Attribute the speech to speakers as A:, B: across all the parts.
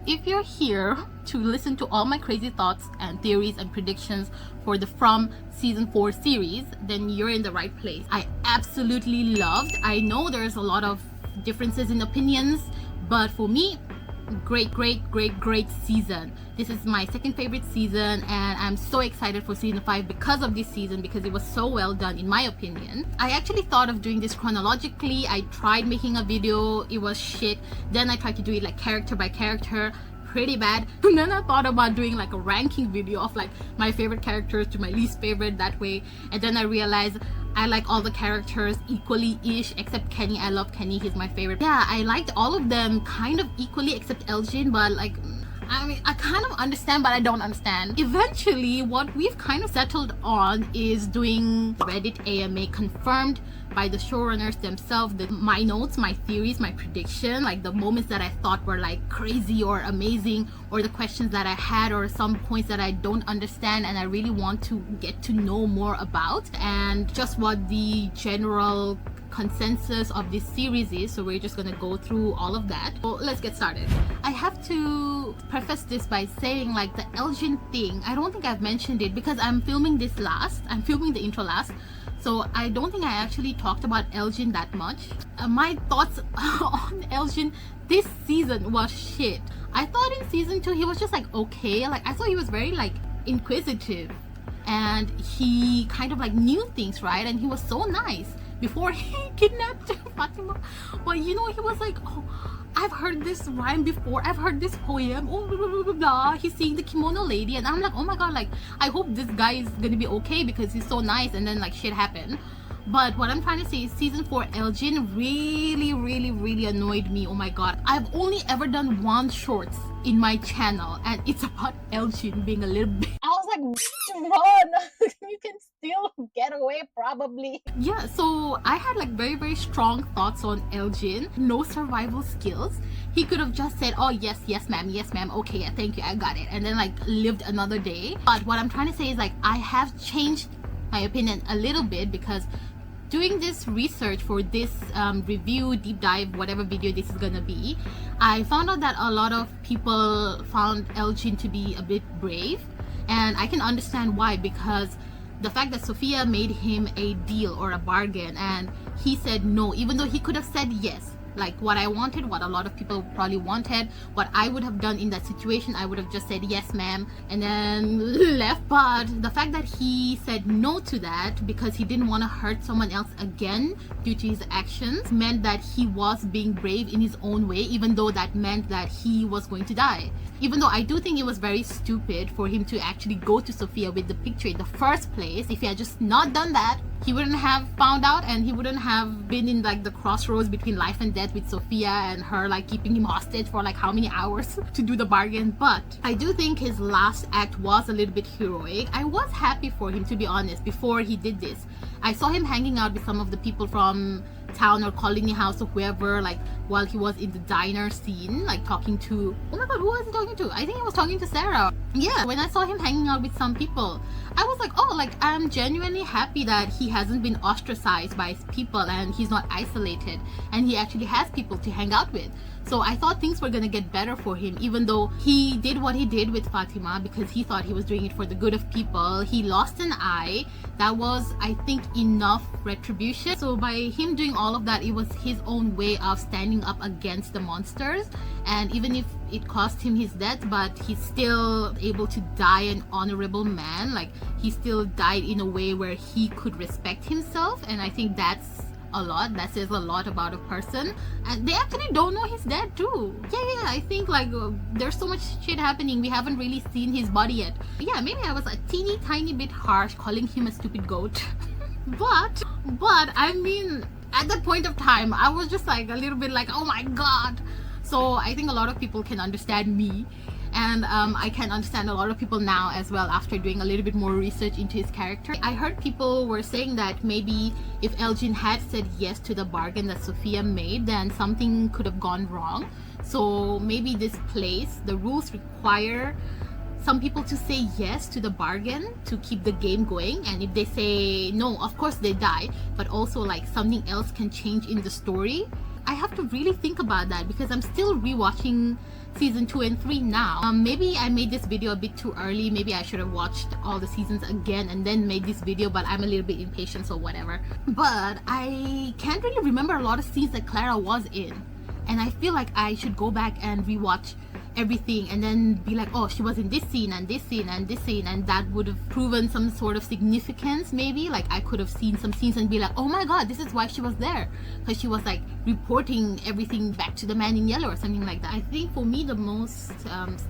A: if you're here to listen to all my crazy thoughts and theories and predictions for the From season 4 series, then you're in the right place. I absolutely loved. I know there's a lot of differences in opinions, but for me, great season. This is my second favorite season, and I'm so excited for season 5 because of this season, because it was so well done in my opinion. I actually thought of doing this chronologically. I tried making a video, it was shit. Then I tried to do it like character by character, pretty bad. And then I thought about doing like a ranking video of like my favorite characters to my least favorite, that way. And then I realized I like all the characters equally-ish, except Kenny. I love Kenny, he's my favorite. Yeah, I liked all of them kind of equally except Elgin, but like, I mean, I kind of understand, but I don't understand. Eventually, what we've kind of settled on is doing Reddit AMA confirmed by the showrunners themselves. My notes, my theories, my prediction, like the moments that I thought were like crazy or amazing, or the questions that I had, or some points that I don't understand and I really want to get to know more about, and just what the general consensus of this series is. So we're just gonna go through all of that. So let's get started. I have to preface this by saying, like, the Elgin thing, I don't think I've mentioned it because I'm filming this last. I'm filming the intro last, so I don't think I actually talked about Elgin that much. My thoughts on Elgin this season was shit. I thought in season 2 he was just like okay, like I thought he was very like inquisitive and he kind of like knew things, right? And he was so nice before he kidnapped Fatima. But you know, he was like, oh, I've heard this rhyme before, I've heard this poem, oh blah, blah, blah, blah. He's seeing the kimono lady, and I'm like, oh my god, like I hope this guy is gonna be okay because he's so nice. And then like shit happened. But what I'm trying to say is season 4 Elgin really annoyed me. Oh my god, I've only ever done one shorts in my channel and it's about Elgin being a little bit, I was like, run. You can still get away probably. Yeah, so I had like very strong thoughts on Elgin. No survival skills. He could have just said, oh yes ma'am, okay, yeah, thank you, I got it, and then like lived another day. But what I'm trying to say is like I have changed my opinion a little bit because doing this research for this review, deep dive, whatever video this is gonna be, I found out that a lot of people found Elgin to be a bit brave, and I can understand why, because the fact that Sophia made him a deal or a bargain and he said no, even though he could have said yes, like what I wanted, what a lot of people probably wanted, what I would have done in that situation, I would have just said yes ma'am and then left. But the fact that he said no to that because he didn't want to hurt someone else again due to his actions meant that he was being brave in his own way, even though that meant that he was going to die. Even though I do think it was very stupid for him to actually go to Sophia with the picture in the first place. If he had just not done that, he wouldn't have found out and he wouldn't have been in like the crossroads between life and death with Sophia and her like keeping him hostage for like how many hours to do the bargain. But I do think his last act was a little bit heroic. I was happy for him, to be honest. Before he did this, I saw him hanging out with some of the people from town or colony house or whoever, like while he was in the diner scene, like talking to, oh my god, who was he talking to? I think he was talking to Sarah. Yeah, when I saw him hanging out with some people, I was like, oh, like I'm genuinely happy that he hasn't been ostracized by his people and he's not isolated and he actually has people to hang out with. So I thought things were gonna get better for him, even though he did what he did with Fatima because he thought he was doing it for the good of people. He lost an eye. That was, I think, enough retribution. So by him doing all of that, it was his own way of standing up against the monsters. And even if it cost him his death, but he's still able to die an honorable man. Like he still died in a way where he could respect himself, and I think that's a lot. That says a lot about a person. And they actually don't know he's dead too. Yeah, I think like there's so much shit happening, we haven't really seen his body yet. Yeah, maybe I was a teeny tiny bit harsh calling him a stupid goat. but I mean, at that point of time I was just like a little bit like, oh my god. So I think a lot of people can understand me, and I can understand a lot of people now as well after doing a little bit more research into his character. I heard people were saying that maybe if Elgin had said yes to the bargain that Sophia made, then something could have gone wrong. So maybe this place, the rules require some people to say yes to the bargain to keep the game going, and if they say no, of course they die, but also like something else can change in the story. I have to really think about that because I'm still rewatching season 2 and 3 now. Maybe I made this video a bit too early. Maybe I should have watched all the seasons again and then made this video, but I'm a little bit impatient, so whatever. But I can't really remember a lot of scenes that Clara was in, and I feel like I should go back and rewatch everything and then be like, oh, she was in this scene and this scene and this scene, and that would have proven some sort of significance. Maybe like I could have seen some scenes and be like, oh my god, this is why she was there, because she was like reporting everything back to the man in yellow or something like that. I think for me the most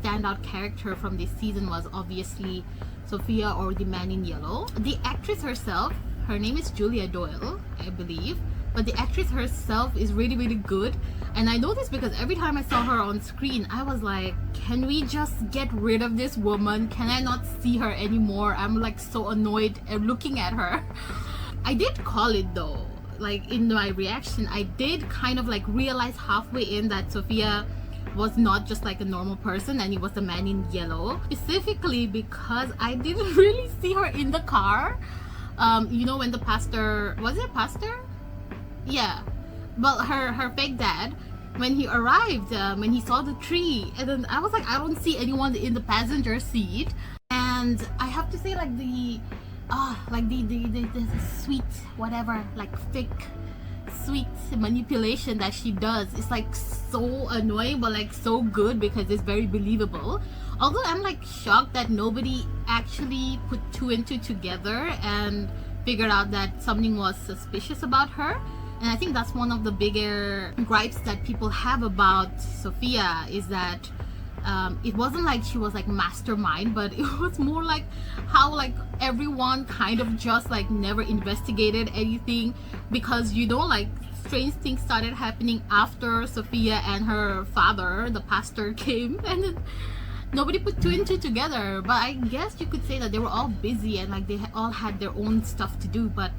A: standout character from this season was obviously Sophia, or the man in yellow. The actress herself, her name is Julia Doyle, I believe, but the actress herself is really, really good. And I know this because every time I saw her on screen, I was like, can we just get rid of this woman? Can I not see her anymore? I'm like so annoyed looking at her. I did call it though, like in my reaction, I did kind of like realize halfway in that Sophia was not just like a normal person and he was the man in yellow, specifically because I didn't really see her in the car. You know, when the pastor, was it pastor? Yeah, well, her fake dad, when he arrived, when he saw the tree, and then I was like, I don't see anyone in the passenger seat. And I have to say, like the sweet whatever, like fake sweet manipulation that she does is like so annoying, but like so good because it's very believable. Although I'm like shocked that nobody actually put two and two together and figured out that something was suspicious about her. And I think that's one of the bigger gripes that people have about Sophia, is that it wasn't like she was like mastermind, but it was more like how like everyone kind of just like never investigated anything, because you know, like strange things started happening after Sophia and her father, the pastor, came, and then nobody put two and two together. But I guess you could say that they were all busy and like they all had their own stuff to do. But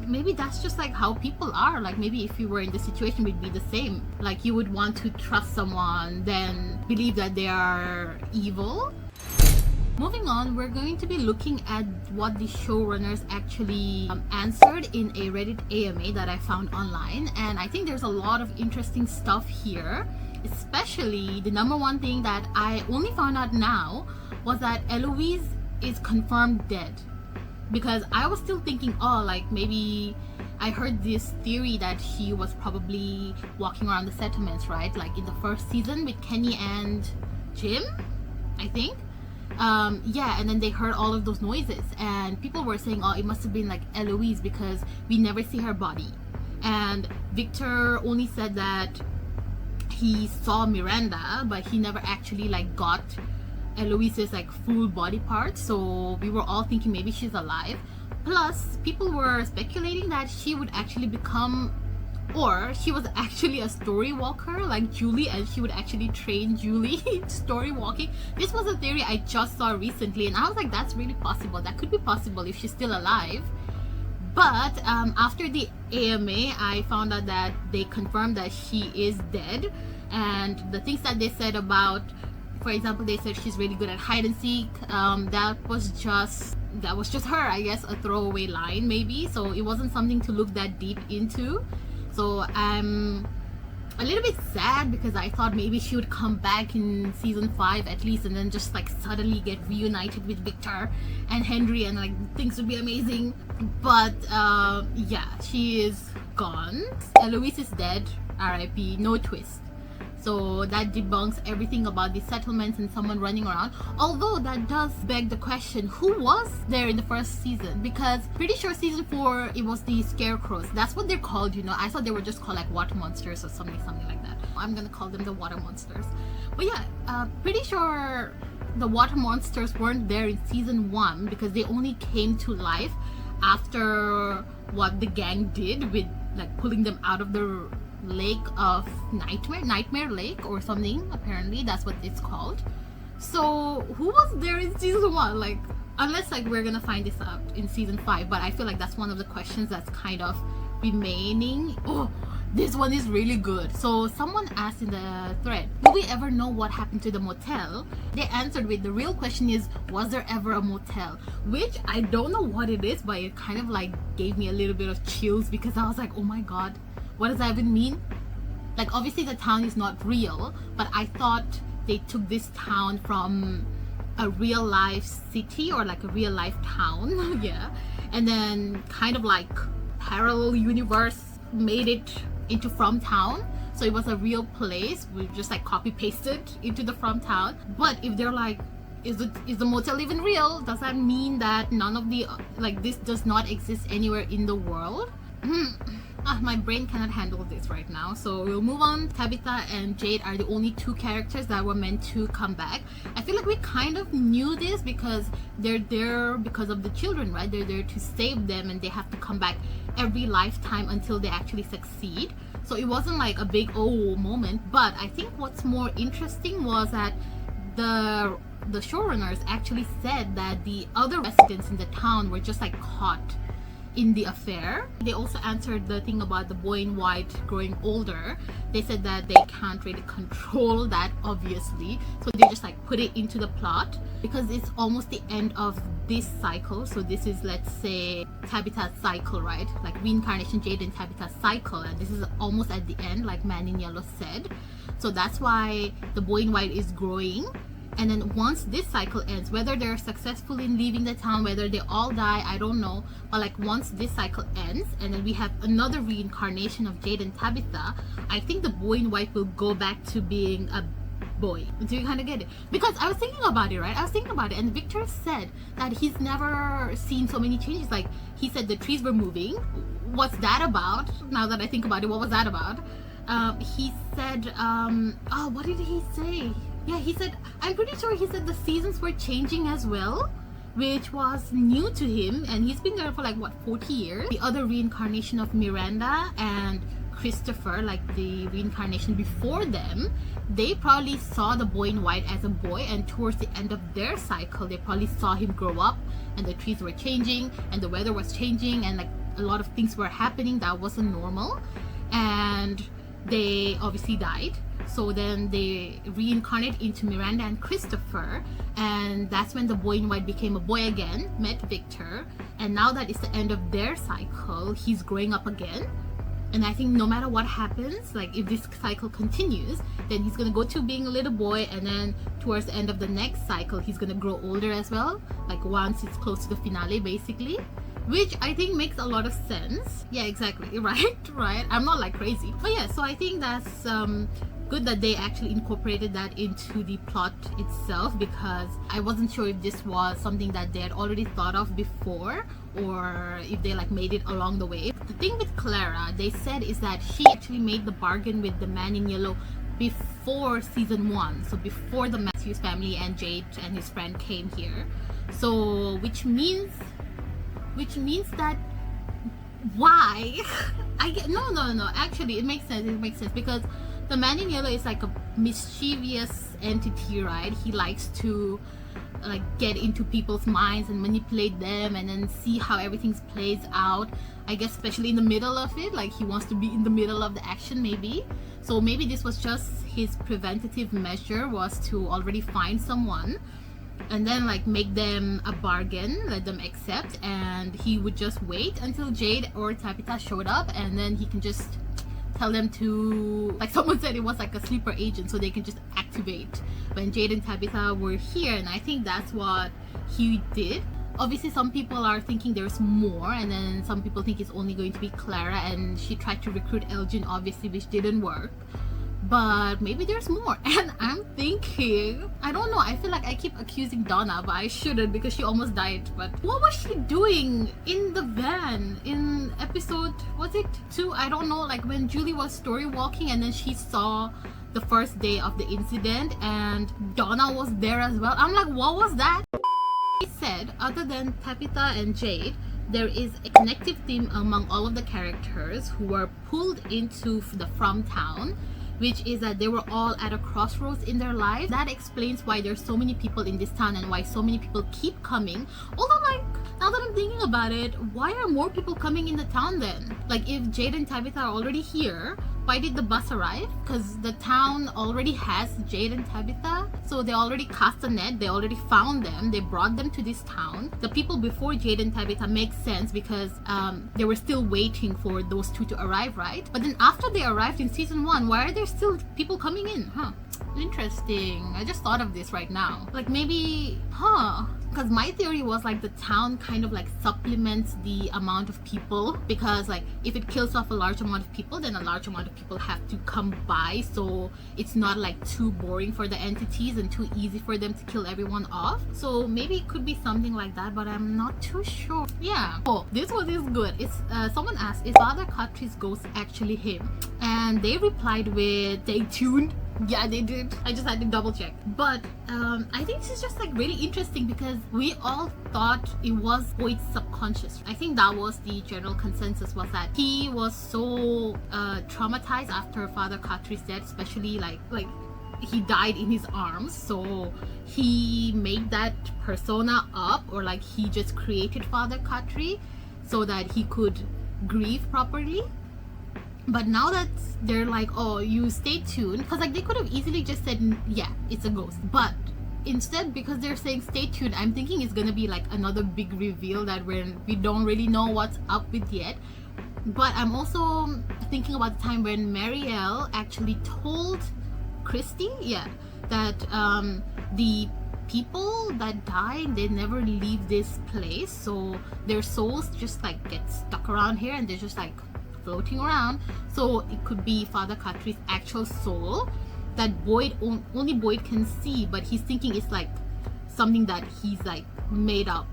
A: maybe that's just like how people are. Like maybe if you were in the situation, we'd be the same. Like you would want to trust someone, then believe that they are evil. Moving on, we're going to be looking at what the showrunners actually answered in a Reddit AMA that I found online, and I think there's a lot of interesting stuff here. Especially the number one thing that I only found out now was that Eloise is confirmed dead. Because I was still thinking, oh, like maybe I heard this theory that she was probably walking around the settlements, right? Like in the first season with Kenny and Jim, I think. Yeah, and then they heard all of those noises and people were saying, oh, it must have been like Eloise because we never see her body. And Victor only said that he saw Miranda, but he never actually like got Eloise's like full body parts, so we were all thinking maybe she's alive. Plus people were speculating that she would actually become, or she was actually a story walker like Julie, and she would actually train Julie story walking. This was a theory I just saw recently and I was like, that's really possible. That could be possible if she's still alive. But after the AMA, I found out that they confirmed that she is dead, and the things that they said about, for example, they said she's really good at hide and seek. That was just her, I guess, a throwaway line maybe. So it wasn't something to look that deep into. So I'm a little bit sad because I thought maybe she would come back in season 5 at least, and then just like suddenly get reunited with Victor and Henry, and like things would be amazing. But yeah, she is gone. Eloise is dead. RIP. No twist. So that debunks everything about the settlements and someone running around. Although that does beg the question, who was there in the first season? Because pretty sure season 4 it was the scarecrows. That's what they're called, you know. I thought they were just called like water monsters or something like that. I'm gonna call them the water monsters. But yeah, pretty sure the water monsters weren't there in season 1 because they only came to life after what the gang did with like pulling them out of the lake of nightmare lake or something. Apparently that's what it's called. So who was there in season 1? Like, unless like we're gonna find this out in season 5, but I feel like that's one of the questions that's kind of remaining. Oh, this one is really good. So someone asked in the thread, will we ever know what happened to the motel? They answered with, the real question is, was there ever a motel? Which I don't know what it is, but it kind of like gave me a little bit of chills because I was like, oh my god, what does that even mean? Like obviously the town is not real, but I thought they took this town from a real life city or like a real life town yeah, and then kind of like parallel universe made it into From Town. So it was a real place. We just like copy pasted into the From Town. But if they're like, is the motel even real? Does that mean that none of the like this does not exist anywhere in the world? My brain cannot handle this right now, so we'll move on. Tabitha and Jade are the only two characters that were meant to come back. I feel like we kind of knew this because they're there because of the children, right? They're there to save them and they have to come back every lifetime until they actually succeed. So it wasn't like a big oh moment. But I think what's more interesting was that the showrunners actually said that the other residents in the town were just like caught in the affair. They also answered the thing about the boy in white growing older. They said that they can't really control that, obviously, so they just like put it into the plot because it's almost the end of this cycle. So this is, let's say, Tabitha's cycle, right? Like reincarnation Jade and Tabitha's cycle, and this is almost at the end, like Man in Yellow said. So that's why the boy in white is growing. And then once this cycle ends, whether they're successful in leaving the town, whether they all die, I don't know, but like once this cycle ends and then we have another reincarnation of Jade and Tabitha, I think the boy in white will go back to being a boy. Do you kind of get it? Because I was thinking about it, right? I was thinking about it, and Victor said that he's never seen so many changes. Like he said the trees were moving. What's that about? Now that I think about it, what was that about? He said what did he say? Yeah, he said, I'm pretty sure he said the seasons were changing as well, which was new to him, and he's been there for like what, 40 years. The other reincarnation of Miranda and Christopher, like the reincarnation before them, they probably saw the boy in white as a boy, and towards the end of their cycle they probably saw him grow up and the trees were changing and the weather was changing and like a lot of things were happening that wasn't normal, and they obviously died. So then they reincarnate into Miranda and Christopher, and that's when the boy in white became a boy again, met Victor, and now that it's the end of their cycle, he's growing up again. And I think no matter what happens, like if this cycle continues, then he's gonna go to being a little boy, and then towards the end of the next cycle he's gonna grow older as well, like once it's close to the finale basically, which I think makes a lot of sense. Yeah, exactly, right? I'm not like crazy, but yeah, so I think that's good that they actually incorporated that into the plot itself, because I wasn't sure if this was something that they had already thought of before or if they like made it along the way. The thing with Clara, they said, is that she actually made the bargain with the Man in Yellow before season 1, so before the Matthews family and Jade and his friend came here. So which means that why I get no actually it makes sense because the Man in Yellow is like a mischievous entity, right? He likes to like get into people's minds and manipulate them and then see how everything plays out, I guess, especially in the middle of it. Like he wants to be in the middle of the action maybe. So maybe this was just his preventative measure, was to already find someone and then like make them a bargain, let them accept, and he would just wait until Jade or Tabitha showed up, and then he can just tell them to, like someone said, it was like a sleeper agent, so they can just activate when Jade and Tabitha were here. And I think that's what he did. Obviously some people are thinking there's more, and then some people think it's only going to be Clara, and she tried to recruit Elgin obviously, which didn't work, but maybe there's more. And I'm thinking, I don't know, I feel like I keep accusing Donna, but I shouldn't because she almost died. But what was she doing in the van in episode, was it 2? I don't know, like when Julie was story walking and then she saw the first day of the incident and Donna was there as well. I'm like, what was that? He said, other than Tabitha and Jade, there is a connective theme among all of the characters who were pulled into the From Town, which is that they were all at a crossroads in their life. That explains why there's so many people in this town and why so many people keep coming. Although, like, now that I'm thinking about it, why are more people coming in the town then? Like, if Jade and Tabitha are already here, why did the bus arrive? Because the town already has Jade and Tabitha, so they already cast a net, they already found them, they brought them to this town. The people before Jade and Tabitha makes sense because they were still waiting for those two to arrive, right? But then after they arrived in season 1, why are there still people coming in, huh? Interesting. I just thought of this right now. Like maybe, because my theory was like the town kind of like supplements the amount of people, because like if it kills off a large amount of people, then a large amount of people have to come by, so it's not like too boring for the entities and too easy for them to kill everyone off. So maybe it could be something like that, but I'm not too sure. Yeah. Oh, this one is good. It's someone asked, is Father Katri's ghost actually him? And they replied with, stay tuned. Yeah, they did. I just had to double check. But I think this is just like really interesting because we all thought it was Boyd's subconscious. I think that was the general consensus, was that he was so traumatized after Father Katri's death, especially like he died in his arms, so he made that persona up, or like he just created Father Katri so that he could grieve properly. But now that they're like, oh, you stay tuned, because like they could have easily just said, yeah, it's a ghost. But instead, because they're saying stay tuned, I'm thinking it's gonna be like another big reveal that we don't really know what's up with yet. But I'm also thinking about the time when Marielle actually told Christy, that the people that die, they never leave this place, so their souls just like get stuck around here and they're just like floating around. So it could be Father Katri's actual soul that only Boyd can see, but he's thinking it's like something that he's like made up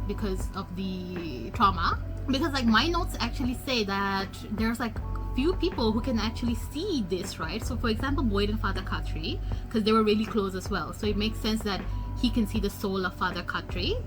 A: because of the trauma. Because like my notes actually say that there's like few people who can actually see this, right? So for example, Boyd and Father Katri, because they were really close as well, so it makes sense that he can see the soul of Father Katri.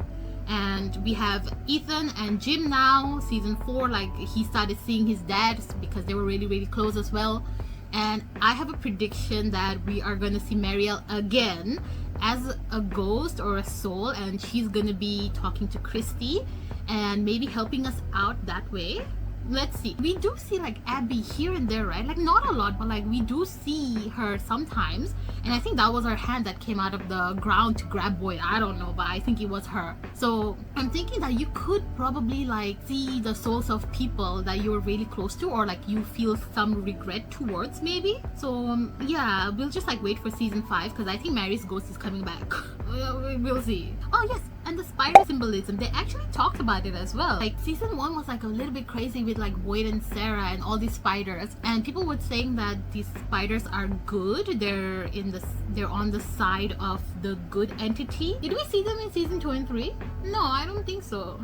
A: And we have Ethan and Jim now, season 4, like he started seeing his dad because they were really, really close as well. And I have a prediction that we are gonna see Marielle again as a ghost or a soul, and she's gonna be talking to Christy and maybe helping us out that way. Let's see. We do see like Abby here and there, right? Like not a lot, but like we do see her sometimes. And I think that was her hand that came out of the ground to grab Boyd. I don't know, but I think it was her. So I'm thinking that you could probably like see the souls of people that you're really close to, or like you feel some regret towards maybe. So yeah, we'll just like wait for season 5, because I think Mary's ghost is coming back. We'll see. Oh yes, and the spider symbolism, they actually talked about it as well. Like season 1 was like a little bit crazy with like Boyd and Sarah and all these spiders, and people were saying that these spiders are good. They're on the side of the good entity. Did we see them in season 2 and 3? No, I don't think so.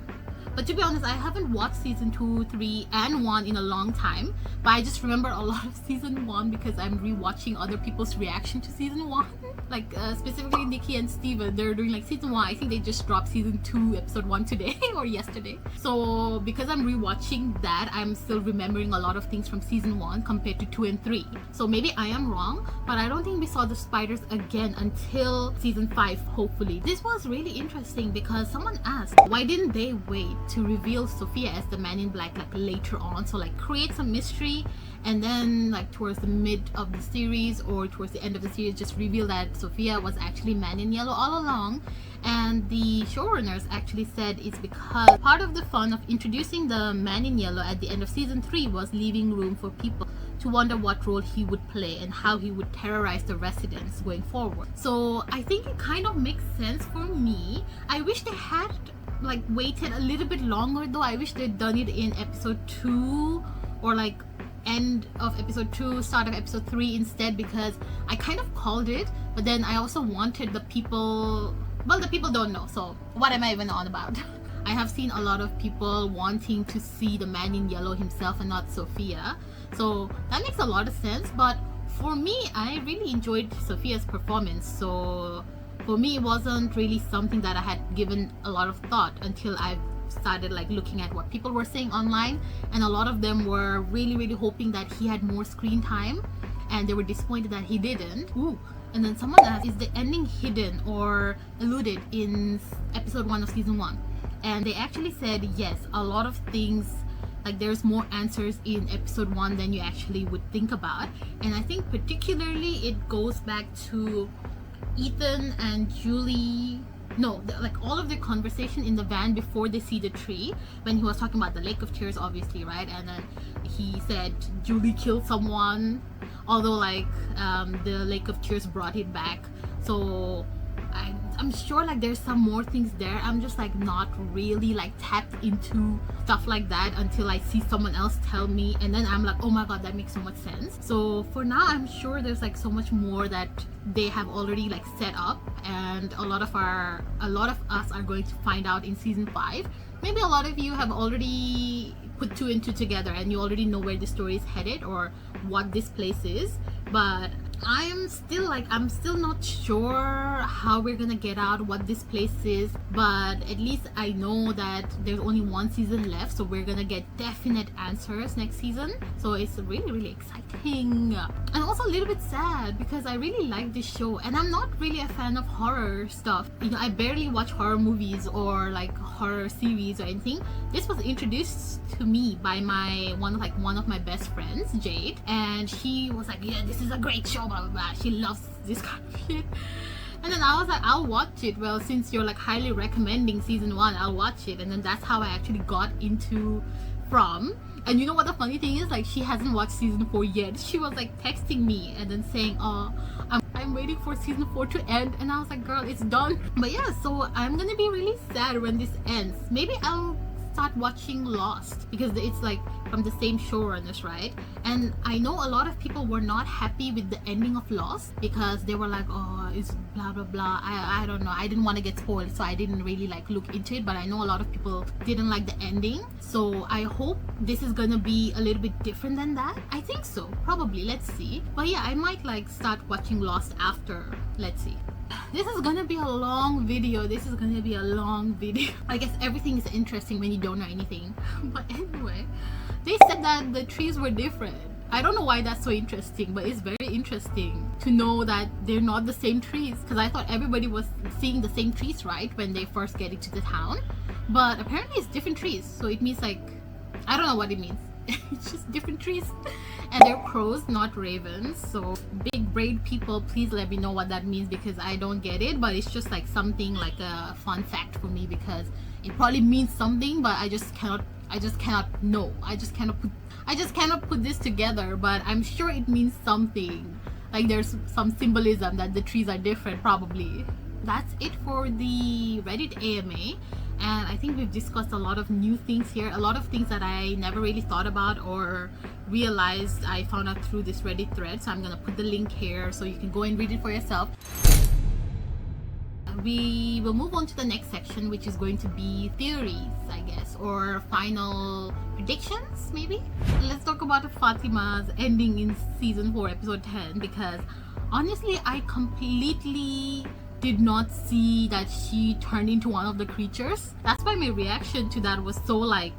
A: But to be honest, I haven't watched season 2, 3 and 1 in a long time, but I just remember a lot of season 1 because I'm rewatching other people's reaction to season 1. Like specifically Nikki and Steven, they're doing like season 1. I think they just dropped season 2 episode 1 today or yesterday. So because I'm rewatching that, I'm still remembering a lot of things from season 1 compared to 2 and 3. So maybe I am wrong, but I don't think we saw the spiders again until season 5, hopefully. This was really interesting because someone asked, why didn't they wait to reveal Sophia as the Man in Black like later on? So like create some mystery, and then like towards the mid of the series or towards the end of the series just reveal that Sophia was actually Man in Yellow all along. And the showrunners actually said it's because part of the fun of introducing the Man in Yellow at the end of season 3 was leaving room for people to wonder what role he would play and how he would terrorize the residents going forward. So I think it kind of makes sense for me. I wish they had like waited a little bit longer though. I wish they'd done it in episode 2 or like end of episode 2, start of episode 3 instead, because I kind of called it, but then I also wanted the people, well, the people don't know, so what am I even on about? I have seen a lot of people wanting to see the Man in Yellow himself and not Sophia, so that makes a lot of sense. But for me, I really enjoyed Sophia's performance, so for me it wasn't really something that I had given a lot of thought until I started like looking at what people were saying online, and a lot of them were really hoping that he had more screen time, and they were disappointed that he didn't. Ooh. And then someone asked, is the ending hidden or eluded in episode 1 of season 1? And they actually said yes, a lot of things, like there's more answers in episode 1 than you actually would think about. And I think particularly it goes back to Ethan and Julie no, like all of the conversation in the van before they see the tree, when he was talking about the Lake of Tears, obviously, right? And then he said Julie killed someone, although like the Lake of Tears brought it back. So I'm sure like there's some more things there. I'm just like not really like tapped into stuff like that until I see someone else tell me, and then I'm like, oh my god, that makes so much sense. So for now, I'm sure there's like so much more that they have already like set up, and a lot of us are going to find out in season 5. Maybe a lot of you have already put 2 and 2 together and you already know where the story is headed or what this place is, but I'm still not sure how we're gonna get out what this place is, but at least I know that there's only 1 season left, so we're gonna get definite answers next season. So it's really exciting, and also a little bit sad because I really like this show, and I'm not really a fan of horror stuff. You know, I barely watch horror movies or like horror series or anything. This was introduced to me by one of my best friends, Jade, and she was like, yeah, this is a great show, blah blah blah. She loves this kind of shit. And then I was like, I'll watch it. Well, since you're like highly recommending season 1, I'll watch it. And then that's how I actually got into From. And you know what the funny thing is, like, she hasn't watched season 4 yet. She was like texting me and then saying, oh, I'm waiting for season 4 to end. And I was like, girl, it's done. But yeah, so I'm gonna be really sad when this ends. Maybe I'll start watching Lost because it's like from the same showrunners, right? And I know a lot of people were not happy with the ending of Lost because they were like, oh, it's blah blah blah. I don't know, I didn't want to get spoiled, so I didn't really like look into it, but I know a lot of people didn't like the ending. So I hope this is gonna be a little bit different than that. I think so, probably. Let's see. But yeah, I might like start watching Lost after. Let's see. This is gonna be a long video. I guess everything is interesting when you don't know anything. But anyway, they said that the trees were different. I don't know why that's so interesting, but it's very interesting to know that they're not the same trees, because I thought everybody was seeing the same trees, right, when they first get into the town. But apparently it's different trees, so it means like, I don't know what it means. It's just different trees. And they're crows, not ravens. So big brain people, please let me know what that means, because I don't get it. But it's just like something like a fun fact for me, because it probably means something, but I just cannot know. I just cannot put this together, but I'm sure it means something. Like there's some symbolism that the trees are different, probably. That's it for the Reddit AMA. And I think we've discussed a lot of new things here, a lot of things that I never really thought about or realized I found out through this Reddit thread. So I'm gonna put the link here so you can go and read it for yourself. We will move on to the next section, which is going to be theories, I guess, or final predictions, maybe. Let's talk about Fatima's ending in season 4, episode 10, because honestly, I completely did not see that she turned into one of the creatures. That's why my reaction to that was so like,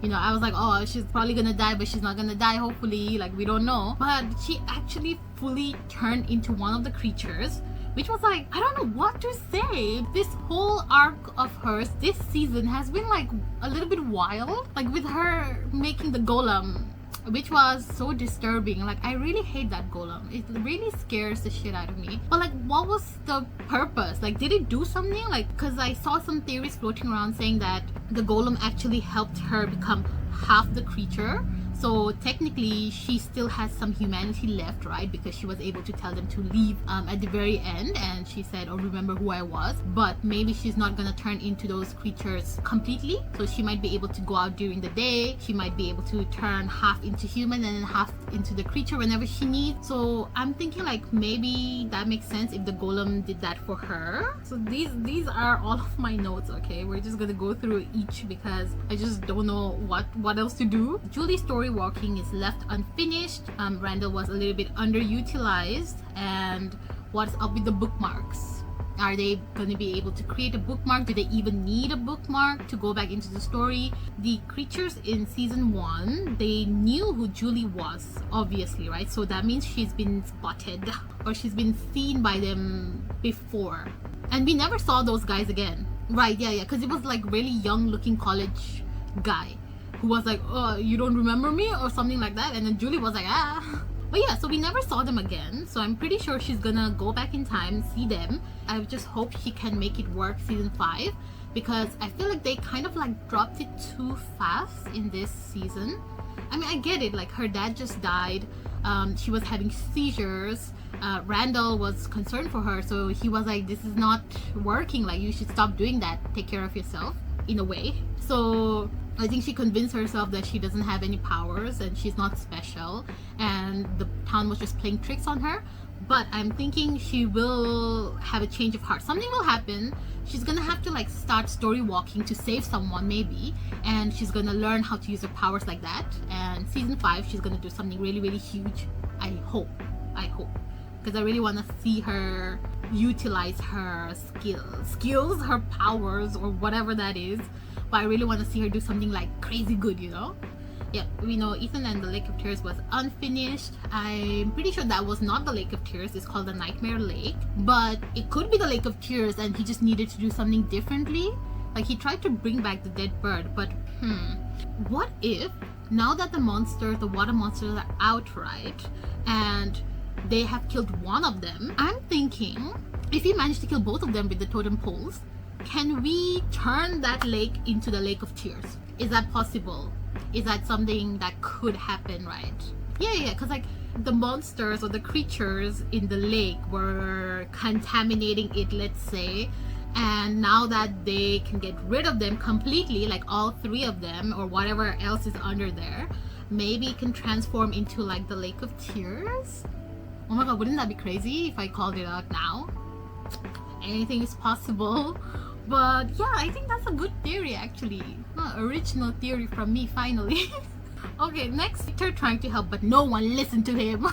A: you know, I was like, oh, she's probably gonna die, but she's not gonna die, hopefully, like, we don't know. But she actually fully turned into one of the creatures, which was like, I don't know what to say. This whole arc of hers this season has been like a little bit wild, like with her making the golem, which was so disturbing. Like, I really hate that golem. It really scares the shit out of me. But like, what was the purpose? Like, did it do something? Like, because I saw some theories floating around saying that the golem actually helped her become half the creature. So technically she still has some humanity left, right? Because she was able to tell them to leave at the very end, and she said, oh, remember who I was. But maybe she's not gonna turn into those creatures completely, so she might be able to go out during the day. She might be able to turn half into human and then half into the creature whenever she needs. So I'm thinking like maybe that makes sense if the golem did that for her. So these are all of my notes. Okay, we're just gonna go through each because I just don't know what else to do. Julie's story walking is left unfinished. Randall was a little bit underutilized. And what's up with the bookmarks? Are they going to be able to create a bookmark? Do they even need a bookmark to go back into the story? The creatures in season 1, they knew who Julie was, obviously, right? So that means she's been spotted or she's been seen by them before. And we never saw those guys again. Right, yeah, because it was like really young looking college guy who was like, oh, you don't remember me or something like that. And then Julie was like, ah. But yeah, so we never saw them again, so I'm pretty sure she's gonna go back in time, see them. I just hope she can make it work season 5, because I feel like they kind of like dropped it too fast in this season. I mean, I get it, like her dad just died, she was having seizures, Randall was concerned for her, so he was like, this is not working, like you should stop doing that, take care of yourself, in a way. So I think she convinced herself that she doesn't have any powers and she's not special, and the town was just playing tricks on her. But I'm thinking she will have a change of heart. Something will happen. She's gonna have to like start story walking to save someone maybe, and she's gonna learn how to use her powers like that. And season 5 she's gonna do something really, really huge. I hope, because I really want to see her utilize her skills, her powers, or whatever that is. But I really want to see her do something like crazy good, you know. Yeah, we know Ethan and the Lake of Tears was unfinished. I'm pretty sure that was not the Lake of Tears. It's called the Nightmare Lake, but it could be the Lake of Tears and he just needed to do something differently. Like he tried to bring back the dead bird, but what if now that the water monsters are out, right, and they have killed one of them, I'm thinking if he managed to kill both of them with the totem poles, can we turn that lake into the Lake of Tears? Is that possible? Is that something that could happen, right? Yeah, because like the monsters or the creatures in the lake were contaminating it, let's say, and now that they can get rid of them completely, like all 3 of them or whatever else is under there, maybe it can transform into like the Lake of Tears. Oh my god, wouldn't that be crazy if I called it out now? Anything is possible. But yeah, I think that's a good theory actually. Original theory from me finally. Okay, next, Victor trying to help but no one listened to him.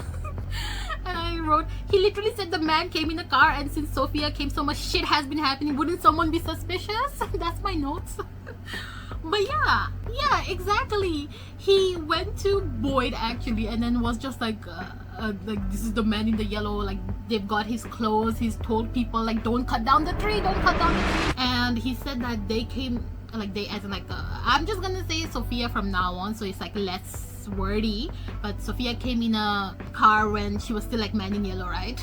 A: And I wrote, he literally said the man came in a car, and since Sophia came so much shit has been happening, wouldn't someone be suspicious? That's my notes. But yeah, exactly. He went to Boyd actually and then was just like this is the man in the yellow, like they've got his clothes, he's told people like don't cut down the tree, and he said that they came, like they as in like I'm just gonna say Sophia from now on so it's like less wordy, but Sophia came in a car when she was still like man in yellow, right?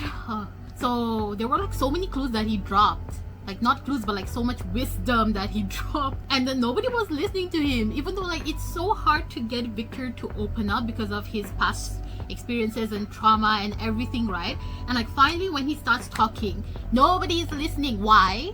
A: So there were like so many clues that he dropped, like not clues but like so much wisdom that he dropped, and then nobody was listening to him, even though like it's so hard to get Victor to open up because of his past experiences and trauma and everything, right? And like finally when he starts talking, nobody is listening. Why?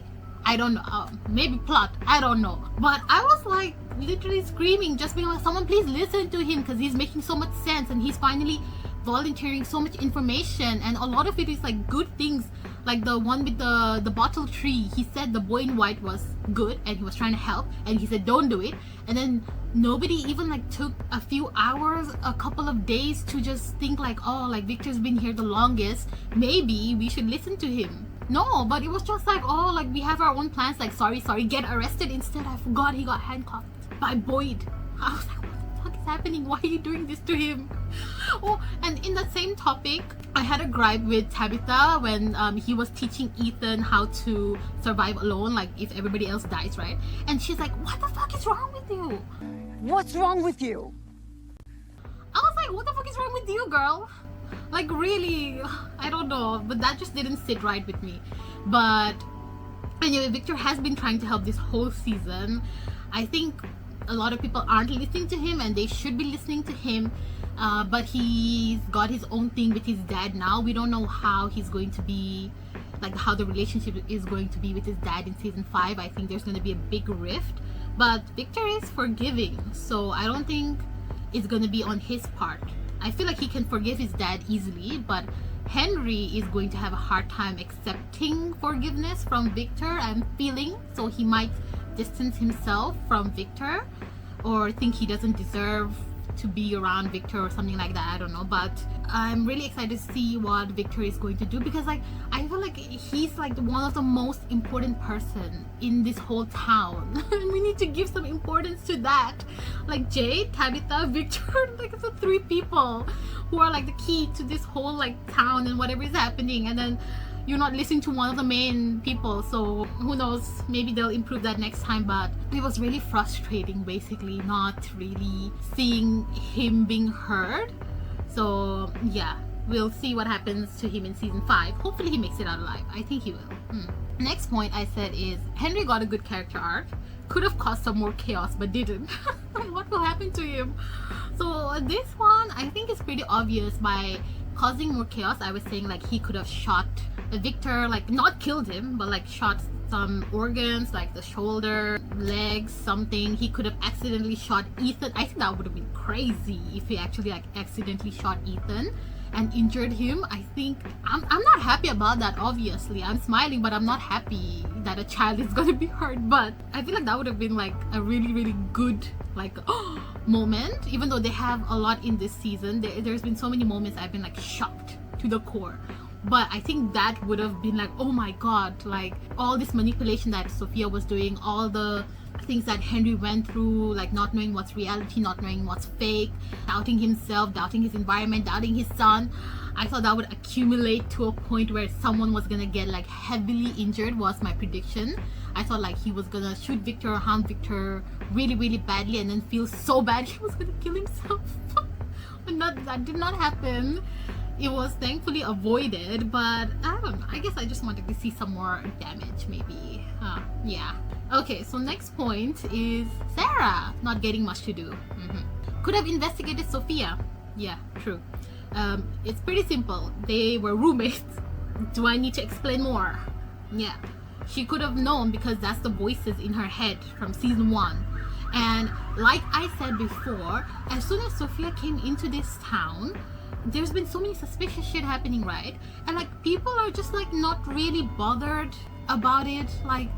A: I don't know. Maybe plot, I don't know. But I was like literally screaming, just being like, someone please listen to him, because he's making so much sense and he's finally volunteering so much information, and a lot of it is like good things. Like the one with the bottle tree, he said the boy in white was good and he was trying to help, and he said don't do it, and then nobody even like took a few hours, a couple of days to just think like, oh, like Victor's been here the longest, maybe we should listen to him. No, but it was just like, oh, like we have our own plans, like sorry, get arrested instead. I forgot he got handcuffed by Boyd. I was like, what the fuck is happening? Why are you doing this to him? Oh, and in that same topic, I had a gripe with Tabitha when he was teaching Ethan how to survive alone, like if everybody else dies, right? And she's like, what the fuck is wrong with you?
B: What's wrong with you?
A: I was like, what the fuck is wrong with you, girl? Like really, I don't know, but that just didn't sit right with me. But anyway, Victor has been trying to help this whole season. I think a lot of people aren't listening to him and they should be listening to him, but he's got his own thing with his dad now. We don't know how he's going to be, like how the relationship is going to be with his dad in season 5. I think there's going to be a big rift, but Victor is forgiving, so I don't think it's going to be on his part. I feel like he can forgive his dad easily, but Henry is going to have a hard time accepting forgiveness from Victor, I'm feeling. So he might distance himself from Victor or think he doesn't deserve to be around Victor or something like that. I don't know, but I'm really excited to see what Victor is going to do, because like I feel like he's like one of the most important person in this whole town. We need to give some importance to that. Like Jade, Tabitha, Victor, like it's the 3 people who are like the key to this whole like town and whatever is happening, and then you're not listening to one of the main people. So who knows, maybe they'll improve that next time. But it was really frustrating, basically not really seeing him being heard. So yeah, we'll see what happens to him in season 5. Hopefully he makes it out alive. I think he will. Next point I said is Henry got a good character arc. Could have caused some more chaos but didn't. What will happen to him? So this one I think is pretty obvious. By causing more chaos, I was saying like he could have shot Victor, like not killed him, but like shot some organs like the shoulder, legs, something. He could have accidentally shot Ethan. I think that would have been crazy if he actually like accidentally shot Ethan and injured him. I think I'm not happy about that. Obviously I'm smiling, but I'm not happy that a child is gonna be hurt. But I feel like that would have been like a really good like moment. Even though they have a lot in this season, there's been so many moments I've been like shocked to the core. But I think that would have been like, oh my god, like all this manipulation that Sophia was doing, all the things that Henry went through, like not knowing what's reality, not knowing what's fake, doubting himself, doubting his environment, doubting his son. I thought that would accumulate to a point where someone was gonna get like heavily injured, was my prediction. I thought like he was gonna shoot Victor or harm Victor really badly and then feel so bad he was gonna kill himself. But that did not happen. It was thankfully avoided, but I don't know. I guess I just wanted to see some more damage, maybe. Yeah. Okay, so next point is Sarah not getting much to do. Could have investigated Sophia. Yeah, true. It's pretty simple. They were roommates. Do I need to explain more? Yeah. She could have known because that's the voices in her head from season 1. And like I said before, as soon as Sophia came into this town, there's been so many suspicious shit happening, right? And like people are just like not really bothered about it. Like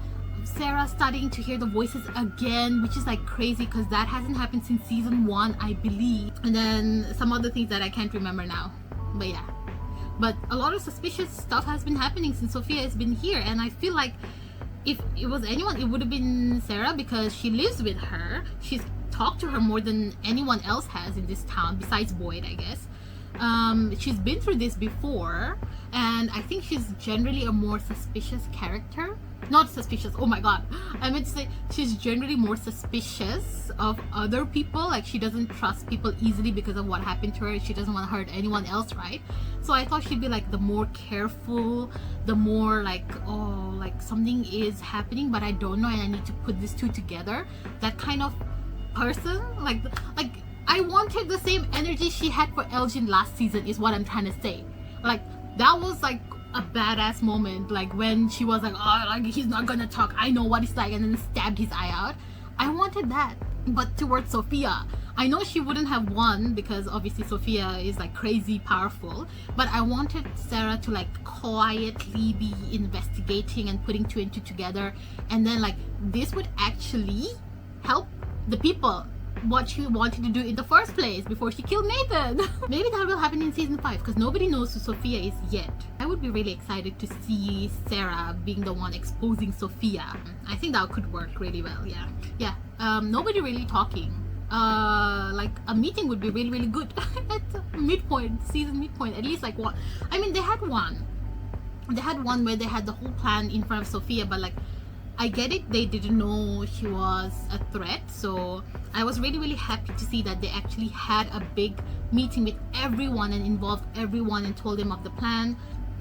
A: Sarah starting to hear the voices again, which is like crazy because that hasn't happened since season 1, I believe. And then some other things that I can't remember now. But yeah. But a lot of suspicious stuff has been happening since Sophia has been here, and I feel like if it was anyone, it would have been Sarah because she lives with her. She's talked to her more than anyone else has in this town besides Boyd, I guess. She's been through this before, and I think she's generally a more suspicious character. Not suspicious, oh my god, I meant to say she's generally more suspicious of other people. Like she doesn't trust people easily because of what happened to her. She doesn't want to hurt anyone else, right? So I thought she'd be like the more careful, the more like, oh, like something is happening but I don't know and I need to put these two together, that kind of person. Like I wanted the same energy she had for Elgin last season is what I'm trying to say. Like that was like a badass moment, like when she was like, oh, like he's not gonna talk, I know what it's like, and then stabbed his eye out. I wanted that, but towards Sophia. I know she wouldn't have won because obviously Sophia is like crazy powerful, but I wanted Sarah to like quietly be investigating and putting 2 and 2 together, and then like this would actually help the people, what she wanted to do in the first place before she killed Nathan. Maybe that will happen in season 5 because nobody knows who Sophia is yet. I would be really excited to see Sarah being the one exposing Sophia. I think that could work really well. Yeah. Nobody really talking. Like a meeting would be really good at midpoint, season midpoint, at least like one. I mean, they had one where they had the whole plan in front of Sophia, but like I get it, they didn't know she was a threat. So I was really happy to see that they actually had a big meeting with everyone and involved everyone and told them of the plan.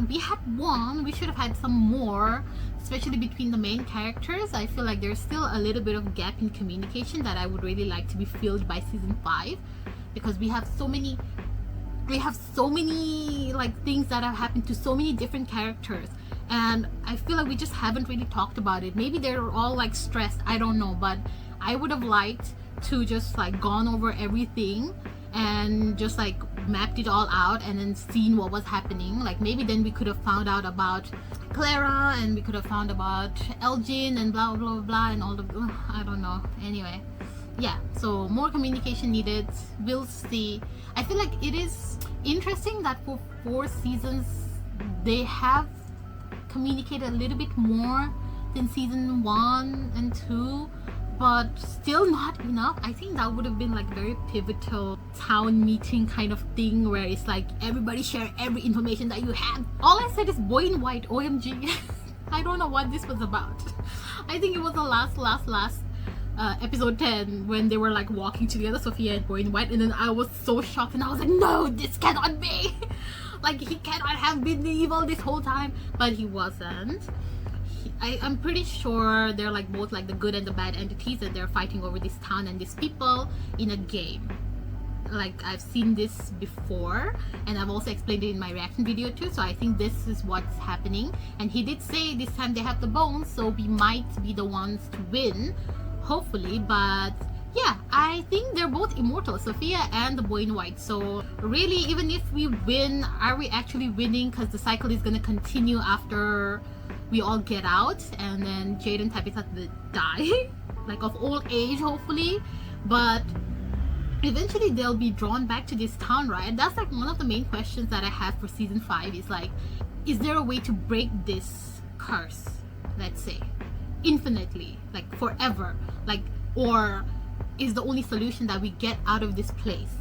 A: We had one, we should have had some more, especially between the main characters. I feel like there's still a little bit of gap in communication that I would really like to be filled by season 5, because we have so many like things that have happened to so many different characters, and I feel like we just haven't really talked about it. Maybe they're all like stressed, I don't know, but I would have liked to just like gone over everything and just like mapped it all out and then seen what was happening. Like maybe then we could have found out about Clara and we could have found about Elgin and blah blah blah and all the I don't know. Anyway, yeah, so more communication needed. We'll see. I feel like it is interesting that for 4 seasons they have communicated a little bit more than season 1 and 2, but still not enough. I think that would have been like very pivotal town meeting kind of thing where it's like everybody share every information that you have. All I said is boy in white, OMG. I don't know what this was about. I think it was the last episode 10 when they were like walking together, Sophia and Boyd White, and then I was so shocked and I was like, no, this cannot be. Like, he cannot have been evil this whole time, but he wasn't. I'm pretty sure they're like both like the good and the bad entities, and they're fighting over this town and these people in a game. Like, I've seen this before, and I've also explained it in my reaction video too, so I think this is what's happening. And he did say this time they have the bones, so we might be the ones to win, hopefully. But yeah, I think they're both immortal, Sophia and the boy in white. So really, even if we win, are we actually winning? Because the cycle is going to continue after we all get out, and then Jade and Tabitha will die like of old age, hopefully. But eventually they'll be drawn back to this town, right? That's like one of the main questions that I have for season 5 is like, is there a way to break this curse, let's say infinitely, like forever, like, or is the only solution that we get out of this place,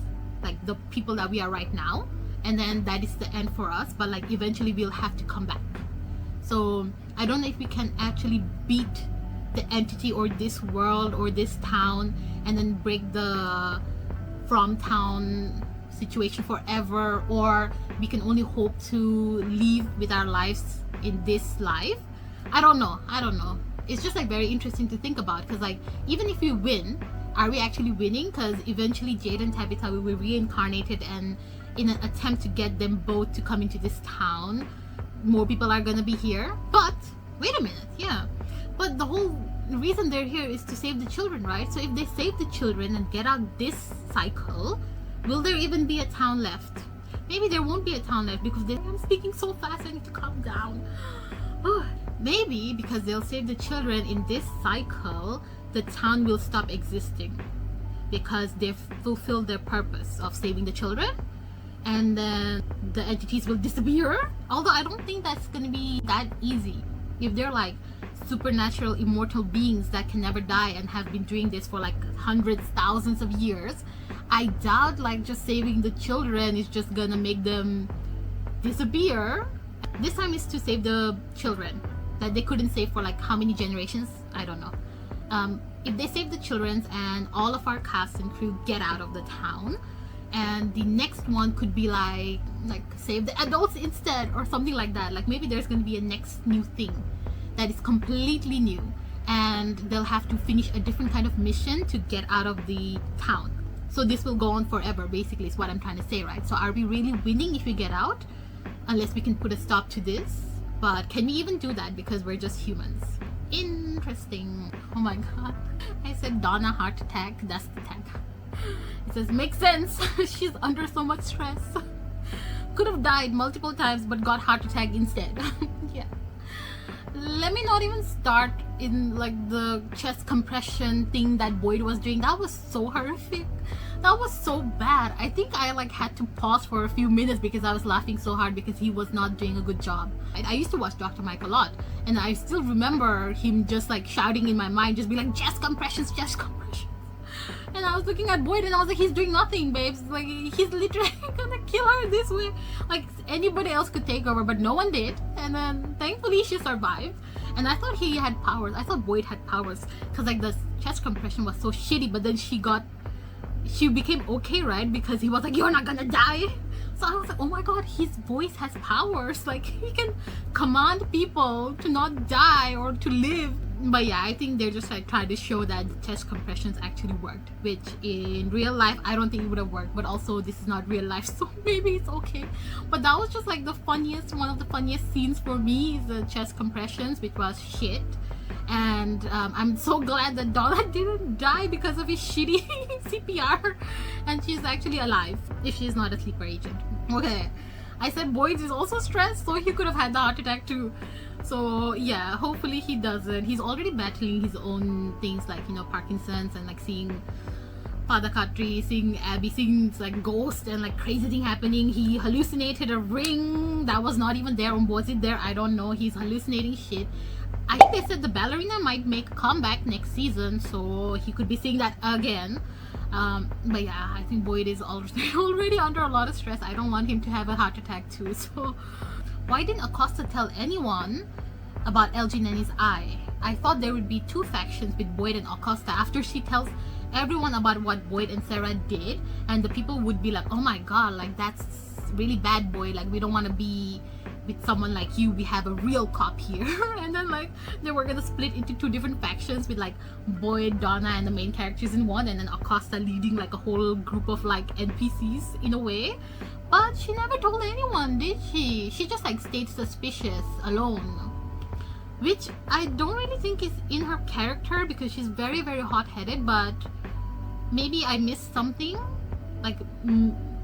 A: like the people that we are right now, and then that is the end for us, but like eventually we'll have to come back. So I don't know if we can actually beat the entity or this world or this town and then break the from town situation forever, or we can only hope to live with our lives in this life. I don't know. It's just like very interesting to think about, because like even if we win, are we actually winning? Because eventually Jade and Tabitha will be reincarnated, and in an attempt to get them both to come into this town, more people are gonna be here. But wait a minute, yeah, but the whole reason they're here is to save the children, right? So if they save the children and get out this cycle, will there even be a town left? Maybe there won't be a town left because I'm speaking so fast, I need to calm down. Maybe because they'll save the children in this cycle, the town will stop existing because they've fulfilled their purpose of saving the children, and then the entities will disappear. Although I don't think that's gonna be that easy. If they're like supernatural immortal beings that can never die and have been doing this for like hundreds, thousands of years, I doubt like just saving the children is just gonna make them disappear. This time is to save the children that they couldn't save for like how many generations, I don't know. If they save the children and all of our cast and crew get out of the town, and the next one could be like save the adults instead or something like that. Like maybe there's going to be a next new thing that is completely new, and they'll have to finish a different kind of mission to get out of the town. So this will go on forever, basically, is what I'm trying to say, right? So are we really winning if we get out? Unless we can put a stop to this. But can we even do that? Because we're just humans. Interesting. Oh my god. I said Donna heart attack. That's the tag. It says, makes sense. She's under so much stress. Could have died multiple times but got heart attack instead. Yeah. Let me not even start in like the chest compression thing that Boyd was doing. That was so horrific. That was so bad. I think I like had to pause for a few minutes because I was laughing so hard because he was not doing a good job. I used to watch Dr. Mike a lot, and I still remember him just like shouting in my mind, just be like, chest compressions, chest compressions. And I was looking at Boyd and I was like, he's doing nothing, babes. Like, he's literally gonna kill her this way. Like, anybody else could take over, but no one did. And then thankfully she survived. And I thought he had powers. I thought Boyd had powers because like the chest compression was so shitty, but then she became okay, right? Because he was like, you're not gonna die. So I was like, oh my god, his voice has powers. Like, he can command people to not die or to live. But yeah, I think they're just like trying to show that the chest compressions actually worked, which in real life I don't think it would have worked. But also this is not real life, so maybe it's okay. But that was just like the funniest, one of the funniest scenes for me is the chest compressions, which was shit. And I'm so glad that Donna didn't die because of his shitty CPR, and she's actually alive if she's not a sleeper agent. Okay, I said Boyd is also stressed, so he could have had the heart attack too. So yeah, hopefully he doesn't. He's already battling his own things like, you know, Parkinson's and like seeing Father Katri, seeing Abby, seeing like ghosts and like crazy thing happening. He hallucinated a ring that was not even there, or was it there? I don't know. He's hallucinating shit. I think they said the ballerina might make a comeback next season, so he could be seeing that again. But yeah, I think Boyd is already under a lot of stress. I don't want him to have a heart attack too. So why didn't Acosta tell anyone about Elgin and his eye? I thought there would be two factions with Boyd and Acosta after she tells everyone about what Boyd and Sarah did, and the people would be like, oh my god, like that's really bad, Boyd, like we don't want to be with someone like you, we have a real cop here. And then like they were gonna split into two different factions with like Boyd, Donna, and the main characters in one, and then Acosta leading like a whole group of like NPCs in a way. But she never told anyone, did she? She just like stayed suspicious alone, which I don't really think is in her character because she's very hot-headed. But maybe I missed something, like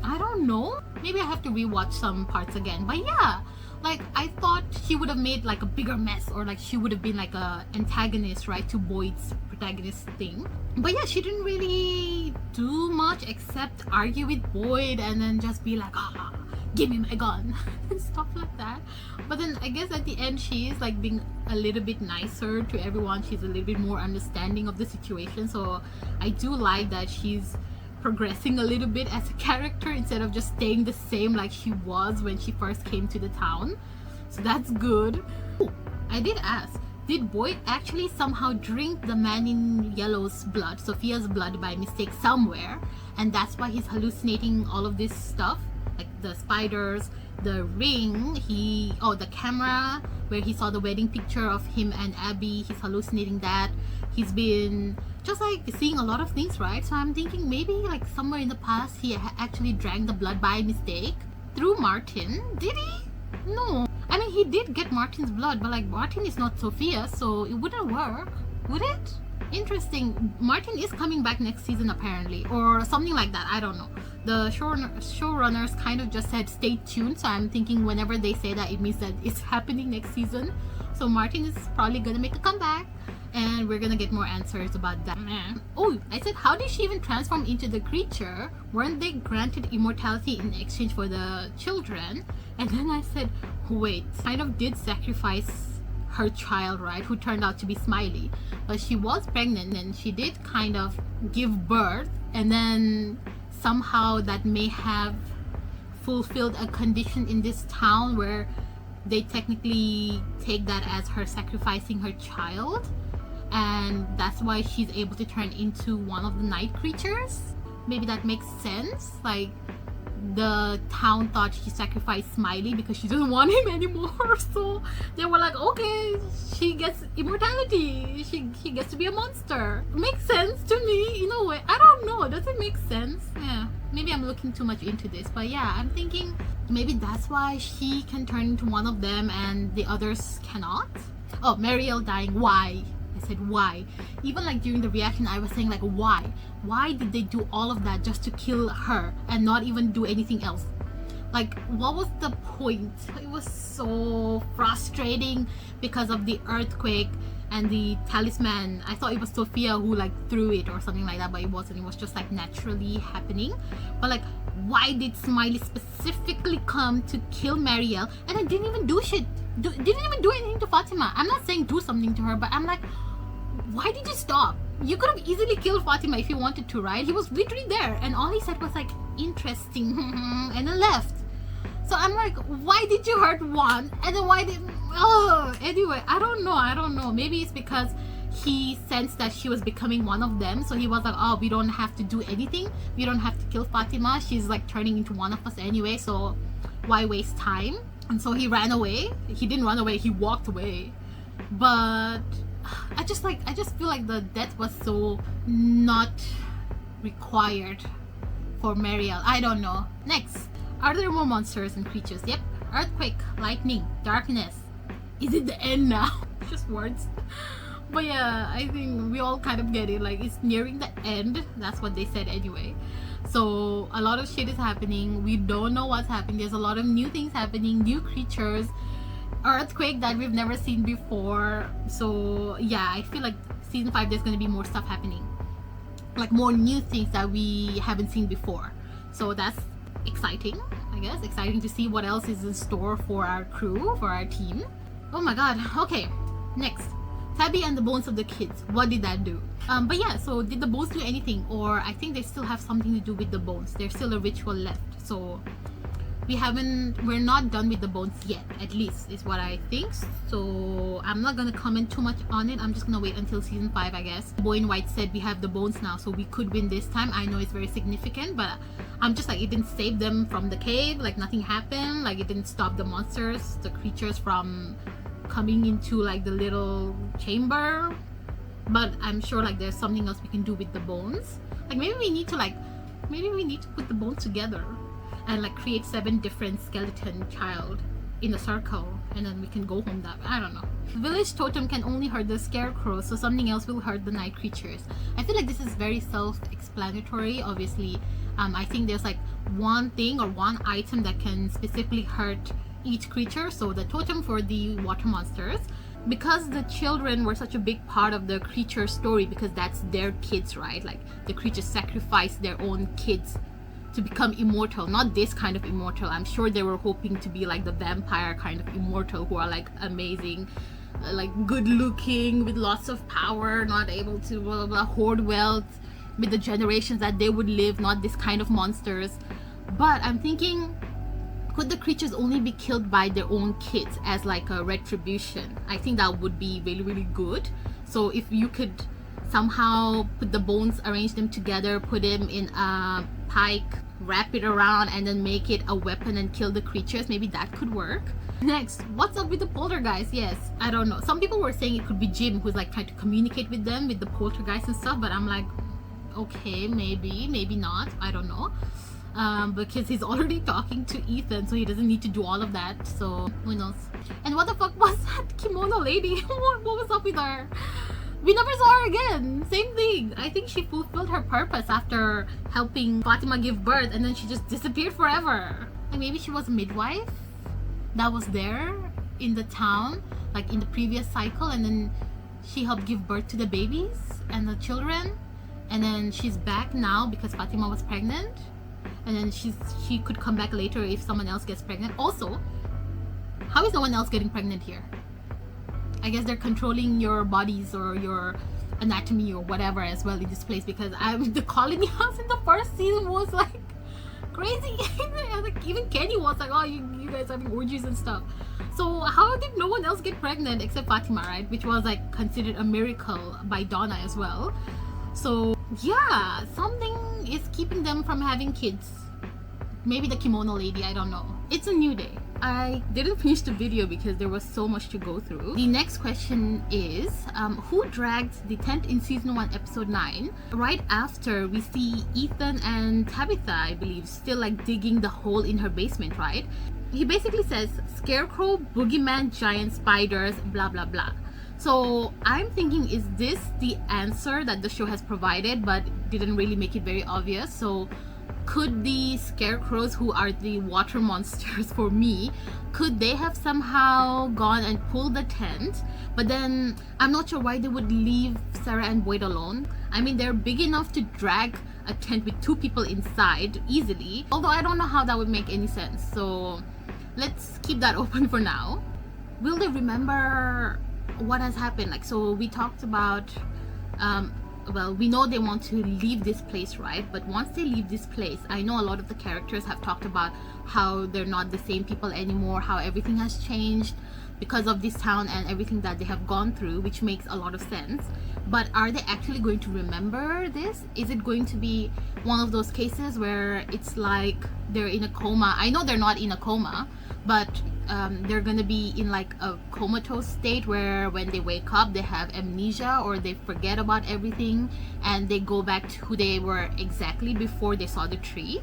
A: I don't know, maybe I have to rewatch some parts again. But yeah, like I thought she would have made like a bigger mess, or like she would have been like a antagonist, right, to Boyd's protagonist thing. But yeah, she didn't really do much except argue with Boyd and then just be like, ah, give me my gun and stuff like that. But then I guess at the end she is like being a little bit nicer to everyone. She's a little bit more understanding of the situation, so I do like that she's progressing a little bit as a character instead of just staying the same like she was when she first came to the town. So that's good. Ooh, I did ask, did Boyd actually somehow drink the man in yellow's blood, Sophia's blood, by mistake somewhere, and that's why he's hallucinating all of this stuff, like the spiders, the ring, the camera where he saw the wedding picture of him and Abby, he's hallucinating that. He's been just like seeing a lot of things, right? So I'm thinking maybe like somewhere in the past he actually drank the blood by mistake through Martin. Did he? No, I mean he did get Martin's blood, but like Martin is not Sophia, so it wouldn't work, would it? Interesting. Martin is coming back next season apparently, or something like that, I don't know. The showrunners kind of just said stay tuned, so I'm thinking whenever they say that it means that it's happening next season. So Martin is probably gonna make a comeback, and we're gonna get more answers about that. Oh, I said, how did she even transform into the creature? Weren't they granted immortality in exchange for the children? And then I said, wait, kind of did sacrifice her child, right, who turned out to be Smiley, but she was pregnant and she did kind of give birth, and then somehow that may have fulfilled a condition in this town where they technically take that as her sacrificing her child, and that's why she's able to turn into one of the night creatures. Maybe that makes sense. Like the town thought she sacrificed Smiley because she doesn't want him anymore, so they were like, okay, she gets immortality, she gets to be a monster. Makes sense to me in a way. I don't know, does it make sense? Yeah, maybe I'm looking too much into this, but yeah, I'm thinking maybe that's why she can turn into one of them and the others cannot. Oh, Mariel dying, why? I said why. Even like during the reaction I was saying like, why did they do all of that just to kill her and not even do anything else? Like, what was the point? It was so frustrating because of the earthquake and the talisman. I thought it was Sophia who like threw it or something like that, but it wasn't. It was just like naturally happening. But like, why did Smiley specifically come to kill Mariel and I didn't even do shit? Didn't even do anything to Fatima. I'm not saying do something to her, but I'm like, why did you stop? You could have easily killed Fatima if you wanted to, right? He was literally there and all he said was like, interesting, and then left. So I'm like, why did you hurt one and then why did... Oh, anyway, I don't know. Maybe it's because he sensed that she was becoming one of them, so he was like, oh, we don't have to do anything, we don't have to kill Fatima, she's like turning into one of us anyway, so why waste time? And so he ran away. He didn't run away, he walked away. But I just feel like the death was so not required for Mariel. I don't know. Next, are there more monsters and creatures? Yep. Earthquake, lightning, darkness. Is it the end now? Just words. But yeah, I think we all kind of get it. Like, it's nearing the end. That's what they said anyway. So a lot of shit is happening. We don't know what's happening. There's a lot of new things happening, new creatures, earthquake that we've never seen before. So yeah, I feel like season 5 there's gonna be more stuff happening, like more new things that we haven't seen before. So that's exciting, I guess. Exciting to see what else is in store for our crew, for our team. Oh my god. Okay, next, Tabby and the bones of the kids. What did that do? But yeah, so did the bones do anything? Or I think they still have something to do with the bones. There's still a ritual left. So we're not done with the bones yet, at least is what I think. So I'm not gonna comment too much on it. I'm just gonna wait until season 5, I guess. Boyne White said we have the bones now, so we could win this time. I know it's very significant, but I'm just like, it didn't save them from the cave, like nothing happened, like it didn't stop the monsters, the creatures from coming into like the little chamber. But I'm sure like there's something else we can do with the bones. Like maybe we need to put the bones together and like create 7 different skeleton child in a circle, and then we can go home that way. I don't know. Village totem can only hurt the scarecrow, so something else will hurt the night creatures. I feel like this is very self-explanatory. Obviously, I think there's like one thing or one item that can specifically hurt each creature. So the totem for the water monsters, because the children were such a big part of the creature story, because that's their kids, right? Like the creatures sacrifice their own kids to become immortal, not this kind of immortal. I'm sure they were hoping to be like the vampire kind of immortal, who are like amazing, like good looking, with lots of power, not able to blah, blah, blah, hoard wealth with the generations that they would live, not this kind of monsters. But I'm thinking, could the creatures only be killed by their own kids as like a retribution? I think that would be really, really good. So if you could somehow put the bones, arrange them together, put them in a pike, wrap it around, and then make it a weapon and kill the creatures, maybe that could work. Next, what's up with the poltergeist? Yes, I don't know. Some people were saying it could be Jim who's like trying to communicate with them, with the poltergeist and stuff, but I'm like, okay, maybe not, I don't know. Because he's already talking to Ethan, so he doesn't need to do all of that, so who knows. And what the fuck was that kimono lady? What was up with her? We never saw her again. Same thing. I think she fulfilled her purpose after helping Fatima give birth, and then she just disappeared forever. Like maybe she was a midwife that was there in the town, like in the previous cycle, and then she helped give birth to the babies and the children, and then she's back now because Fatima was pregnant, and then she could come back later if someone else gets pregnant. Also, how is no one else getting pregnant here? I guess they're controlling your bodies or your anatomy or whatever as well in this place, because the colony house in the first season was like crazy. Like even Kenny was like, oh, you guys having orgies and stuff. So how did no one else get pregnant except Fatima, right? Which was like considered a miracle by Donna as well. So yeah, something is keeping them from having kids. Maybe the kimono lady, I don't know. It's a new day. I didn't finish the video because there was so much to go through. The next question is, who dragged the tent in season 1 episode 9 right after we see Ethan and Tabitha, I believe, still like digging the hole in her basement, right? He basically says scarecrow, boogeyman, giant spiders, blah blah blah. So I'm thinking, is this the answer that the show has provided but didn't really make it very obvious? So could the scarecrows, who are the water monsters for me, could they have somehow gone and pulled the tent? But then I'm not sure why they would leave Sarah and Boyd alone. I mean, they're big enough to drag a tent with 2 people inside easily, although I don't know how that would make any sense. So let's keep that open for now. Will they remember what has happened? Like, so we talked about well, we know they want to leave this place, right? But once they leave this place, I know a lot of the characters have talked about how they're not the same people anymore, how everything has changed because of this town and everything that they have gone through, which makes a lot of sense. But are they actually going to remember this? Is it going to be one of those cases where it's like they're in a coma? I know they're not in a coma, but they're gonna be in like a comatose state where when they wake up they have amnesia or they forget about everything and they go back to who they were exactly before they saw the tree.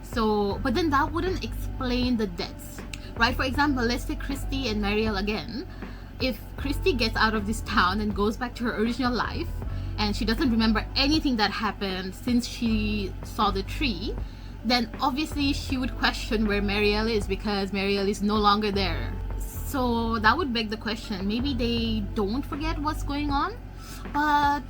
A: So, but then that wouldn't explain the deaths, right? For example, let's take Christy and Mariel again. If Christy gets out of this town and goes back to her original life and she doesn't remember anything that happened since she saw the tree, then obviously she would question where Mariel is, because Mariel is no longer there. So that would beg the question, maybe they don't forget what's going on. But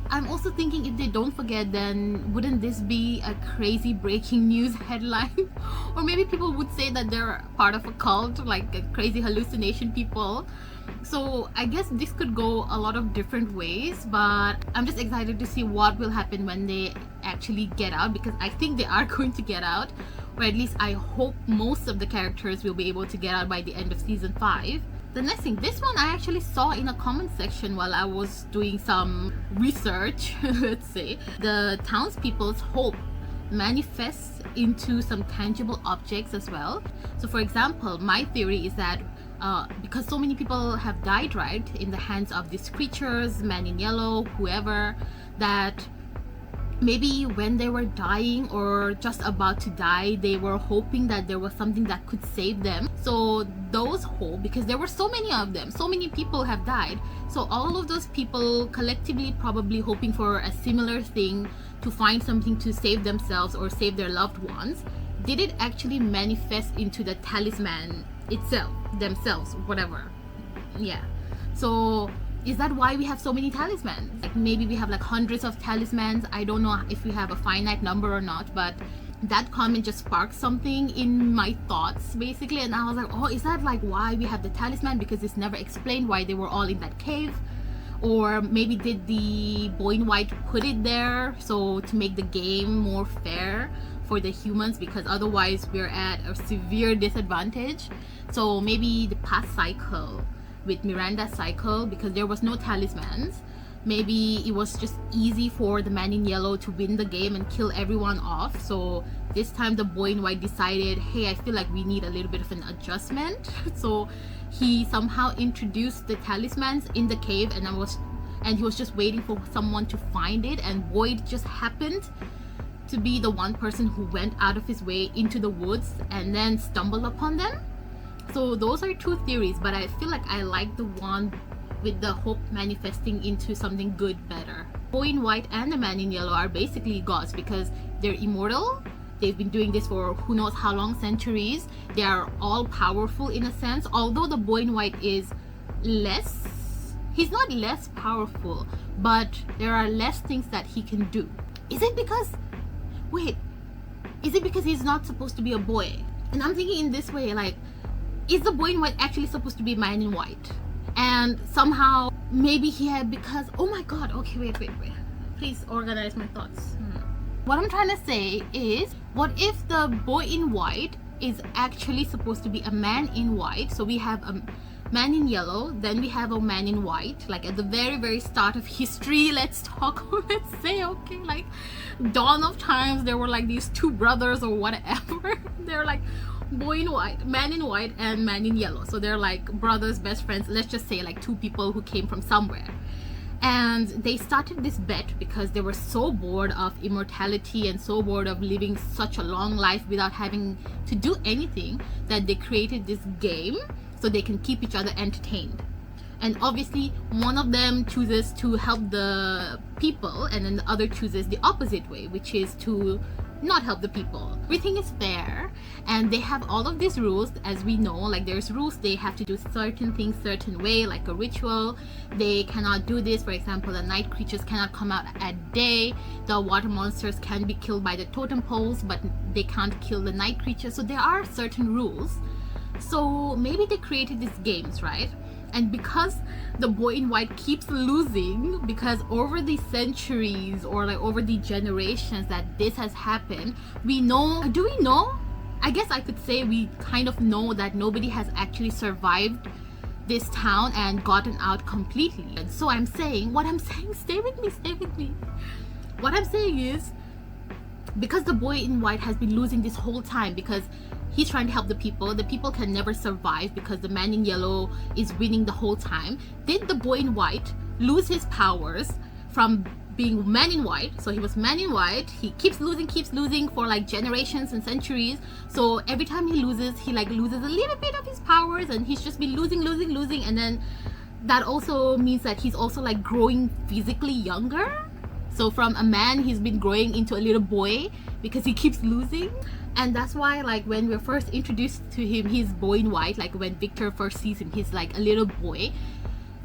A: I'm also thinking, if they don't forget, then wouldn't this be a crazy breaking news headline? Or maybe people would say that they're part of a cult, like a crazy hallucination people. So I guess this could go a lot of different ways, but I'm just excited to see what will happen when they actually get out, because I think they are going to get out. or at least I hope most of the characters will be able to get out by the end of season 5. The next thing, this one I actually saw in a comment section while I was doing some research, let's say. The townspeople's hope manifests into some tangible objects as well. So for example, my theory is that because so many people have died, right, in the hands of these creatures, man in yellow, whoever, that maybe when they were dying or just about to die, they were hoping that there was something that could save them. So those hope, because there were so many of them, so many people have died, so all of those people collectively probably hoping for a similar thing, to find something to save themselves or save their loved ones. Did it actually manifest into the talisman itself, themselves, whatever? Yeah. So is that why we have so many talismans? Like maybe we have like hundreds of talismans. I don't know if we have a finite number or not, but that comment just sparked something in my thoughts basically, and I was like, oh, is that like why we have the talisman? Because it's never explained why they were all in that cave. Or maybe did the boy in white put it there so to make the game more fair for the humans, because otherwise we're at a severe disadvantage. So maybe the past cycle with Miranda's cycle, because there was no talismans, maybe it was just easy for the man in yellow to win the game and kill everyone off. So this time the boy in white decided, hey, I feel like we need a little bit of an adjustment. So he somehow introduced the talismans in the cave, and he was just waiting for someone to find it, and Boyd just happened to be the one person who went out of his way into the woods and then stumbled upon them. So those are two theories, but I feel like I like the one with the hope manifesting into something good better. Boy in white and the man in yellow are basically gods because they're immortal. They've been doing this for who knows how long centuries. They are all powerful in a sense, although the boy in white is he's not less powerful, but there are less things that he can do. Is it because he's not supposed to be a boy? And I'm thinking in this way, like, is the boy in white actually supposed to be man in white? And somehow maybe he had, because, oh my god, okay, wait, please organize my thoughts. What I'm trying to say is, what if the boy in white is actually supposed to be a man in white? So we have a man in yellow, then we have a man in white, like at the very start of history, let's say, okay, like dawn of times, there were like these two brothers or whatever. They're like boy in white, man in white, and man in yellow. So they're like brothers, best friends, let's just say like two people who came from somewhere. And they started this bet because they were so bored of immortality and so bored of living such a long life without having to do anything, that they created this game so they can keep each other entertained. And obviously one of them chooses to help the people, and then the other chooses the opposite way, which is to not help the people. Everything is fair, and they have all of these rules, as we know, like there's rules. They have to do certain things certain way, like a ritual. They cannot do this, for example, the night creatures cannot come out at day, the water monsters can be killed by the totem poles, but they can't kill the night creatures. So there are certain rules. So maybe they created these games, right? And because the boy in white keeps losing, because over the centuries or like over the generations that this has happened, we know, do we know? I guess I could say we kind of know that nobody has actually survived this town and gotten out completely. And so I'm saying, stay with me. What I'm saying is, because the boy in white has been losing this whole time, because he's trying to help the people can never survive because the man in yellow is winning the whole time. Did the boy in white lose his powers from being man in white? So he was man in white, he keeps losing for like generations and centuries. So every time he loses, he like loses a little bit of his powers, and he's just been losing, and then that also means that he's also like growing physically younger. So from a man, he's been growing into a little boy because he keeps losing. And that's why, like, when we're first introduced to him, he's boy in white. Like when Victor first sees him, he's like a little boy.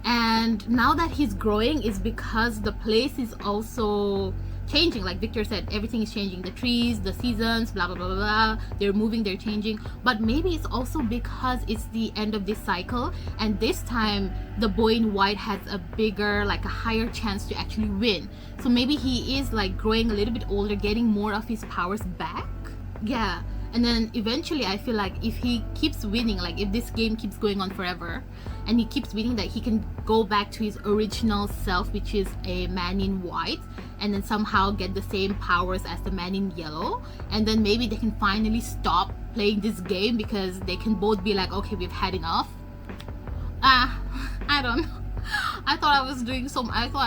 A: And now that he's growing is because the place is also changing. Like Victor said, everything is changing. The trees, the seasons, blah blah blah blah, they're moving, they're changing. But maybe it's also because it's the end of this cycle, and this time the boy in white has a bigger, like a higher chance to actually win. So maybe he is like growing a little bit older, getting more of his powers back. Yeah. And then eventually I feel like if he keeps winning, like if this game keeps going on forever and he keeps winning, that he can go back to his original self, which is a man in white, and then somehow get the same powers as the man in yellow. And then maybe they can finally stop playing this game because they can both be like, okay, we've had enough. I don't know. I thought I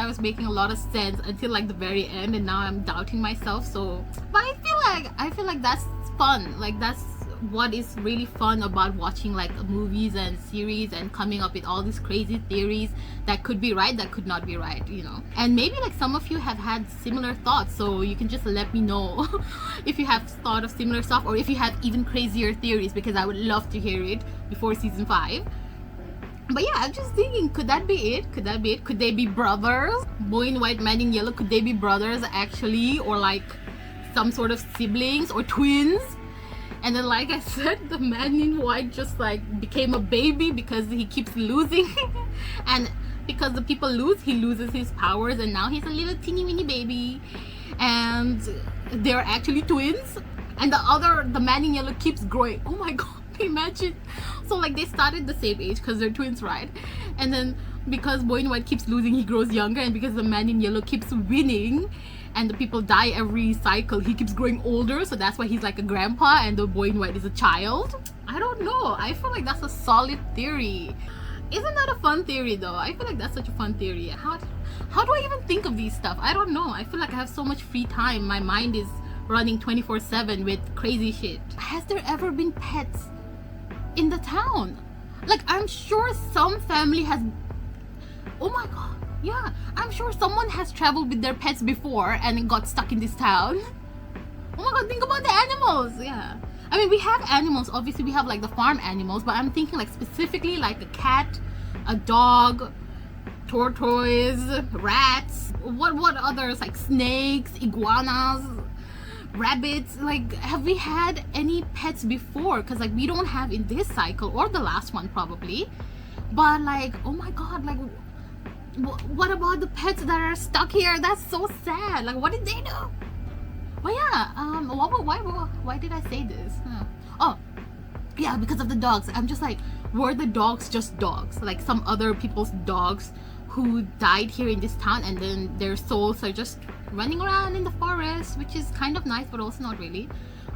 A: was making a lot of sense until like the very end, and now I'm doubting myself. So, but I feel like that's fun. Like that's what is really fun about watching like movies and series and coming up with all these crazy theories that could be right, that could not be right, you know. And maybe like some of you have had similar thoughts, so you can just let me know if you have thought of similar stuff, or if you have even crazier theories, because I would love to hear it before season 5. But yeah, I'm just thinking, could that be it? Could that be it? Could they be brothers? Boy in white, man in yellow, could they be brothers actually? Or like some sort of siblings or twins? And then like I said, the man in white just like became a baby because he keeps losing. And because the people lose, he loses his powers, and now he's a little teeny weeny baby. And they're actually twins. And the man in yellow keeps growing. Oh my god. Imagine. So like they started the same age because they're twins, right? And then because boy in white keeps losing, he grows younger, and because the man in yellow keeps winning and the people die every cycle, he keeps growing older, so that's why he's like a grandpa and the boy in white is a child. I don't know, I feel like that's a solid theory. Isn't that a fun theory though? I feel like that's such a fun theory. How do I even think of these stuff? I don't know. I feel like I have so much free time. My mind is running 24/7 with crazy shit. Has there ever been pets in the town? Like I'm sure some family has, oh my god, yeah, I'm sure someone has traveled with their pets before and got stuck in this town. Oh my god, think about the animals. Yeah, I mean we have animals, obviously we have like the farm animals, but I'm thinking like specifically like a cat, a dog, tortoise, rats, what others, like snakes, iguanas, rabbits. Like have we had any pets before? Because like we don't have in this cycle or the last one probably. But like oh my god, like what about the pets that are stuck here? That's so sad. Like what did they do? Well yeah, why did I say this? Oh yeah, because of the dogs. I'm just like, were the dogs just dogs, like some other people's dogs who died here in this town, and then their souls are just running around in the forest, which is kind of nice but also not really.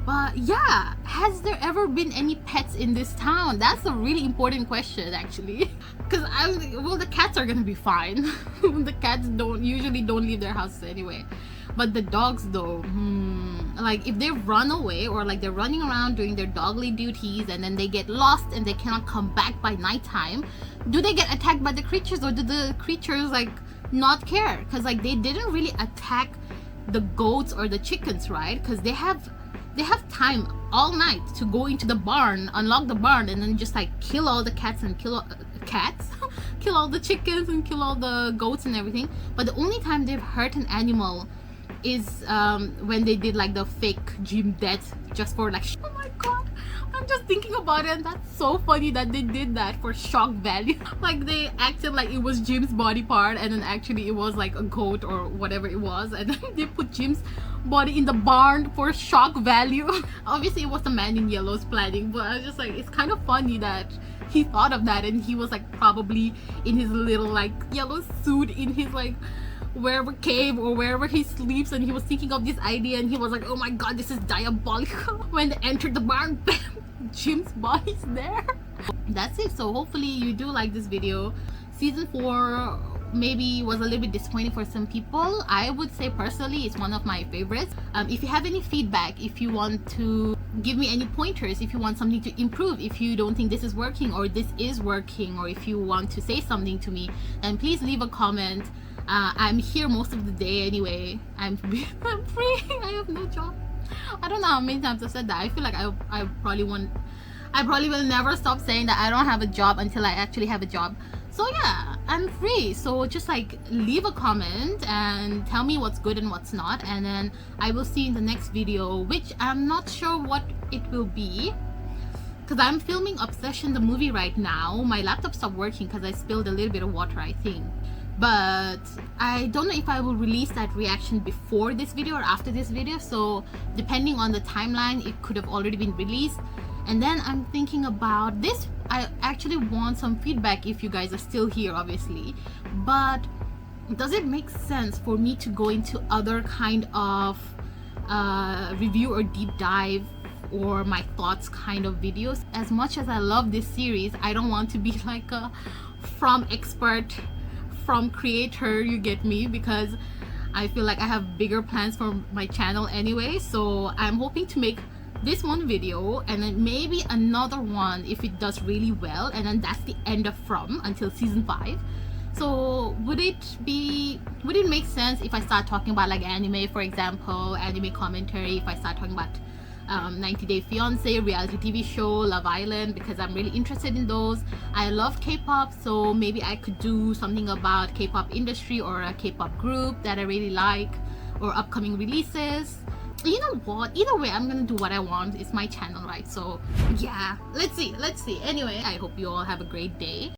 A: But yeah, has there ever been any pets in this town? That's a really important question actually. Because well, the cats are gonna be fine. The cats usually don't leave their houses anyway. But the dogs though, like if they run away or like they're running around doing their dogly duties and then they get lost and they cannot come back by nighttime, do they get attacked by the creatures, or do the creatures like not care? Because like they didn't really attack the goats or the chickens, right? Because they have time all night to go into the barn, unlock the barn, and then just like kill all the cats and kill all the chickens and kill all the goats and everything. But the only time they've hurt an animal is when they did like the fake gym death just for like oh my god, I'm just thinking about it, and that's so funny that they did that for shock value. Like they acted like it was Jim's body part, and then actually it was like a goat or whatever it was, and then they put Jim's body in the barn for shock value. Obviously it was the man in yellow's planning, but I was just like, it's kind of funny that he thought of that, and he was like probably in his little like yellow suit in his like wherever cave or wherever he sleeps, and he was thinking of this idea, and he was like, oh my god, this is diabolical. When they entered the barn, bam, Jim's body's there. That's it. So hopefully you do like this video. Season 4 maybe was a little bit disappointing for some people. I would say personally it's one of my favorites. If you have any feedback, if you want to give me any pointers, if you want something to improve, if you don't think this is working or this is working, or if you want to say something to me, then please leave a comment. I'm here most of the day anyway. I'm free. I have no job. I don't know how many times I've said that. I feel like I probably will never stop saying that I don't have a job until I actually have a job. So yeah, I'm free. So just like leave a comment and tell me what's good and what's not, and then I will see you in the next video, which I'm not sure what it will be, because I'm filming Obsession the movie right now. My laptop stopped working because I spilled a little bit of water, I think. but I don't know if I will release that reaction before this video or after this video, so depending on the timeline it could have already been released. And then I'm thinking about this, I actually want some feedback if you guys are still here, obviously, but does it make sense for me to go into other kind of review or deep dive or my thoughts kind of videos? As much as I love this series, I don't want to be like a from expert, from creator, you get me, because I feel like I have bigger plans for my channel anyway. So I'm hoping to make this one video and then maybe another one if it does really well, and then that's the end of From until season 5. So would it make sense if I start talking about like anime, for example, anime commentary, if I start talking about 90 Day Fiancé, reality TV show, Love Island, because I'm really interested in those. I love K-pop, so maybe I could do something about K-pop industry or a K-pop group that I really like, or upcoming releases. You know what, either way I'm gonna do what I want. It's my channel, right? So yeah, let's see. Anyway, I hope you all have a great day.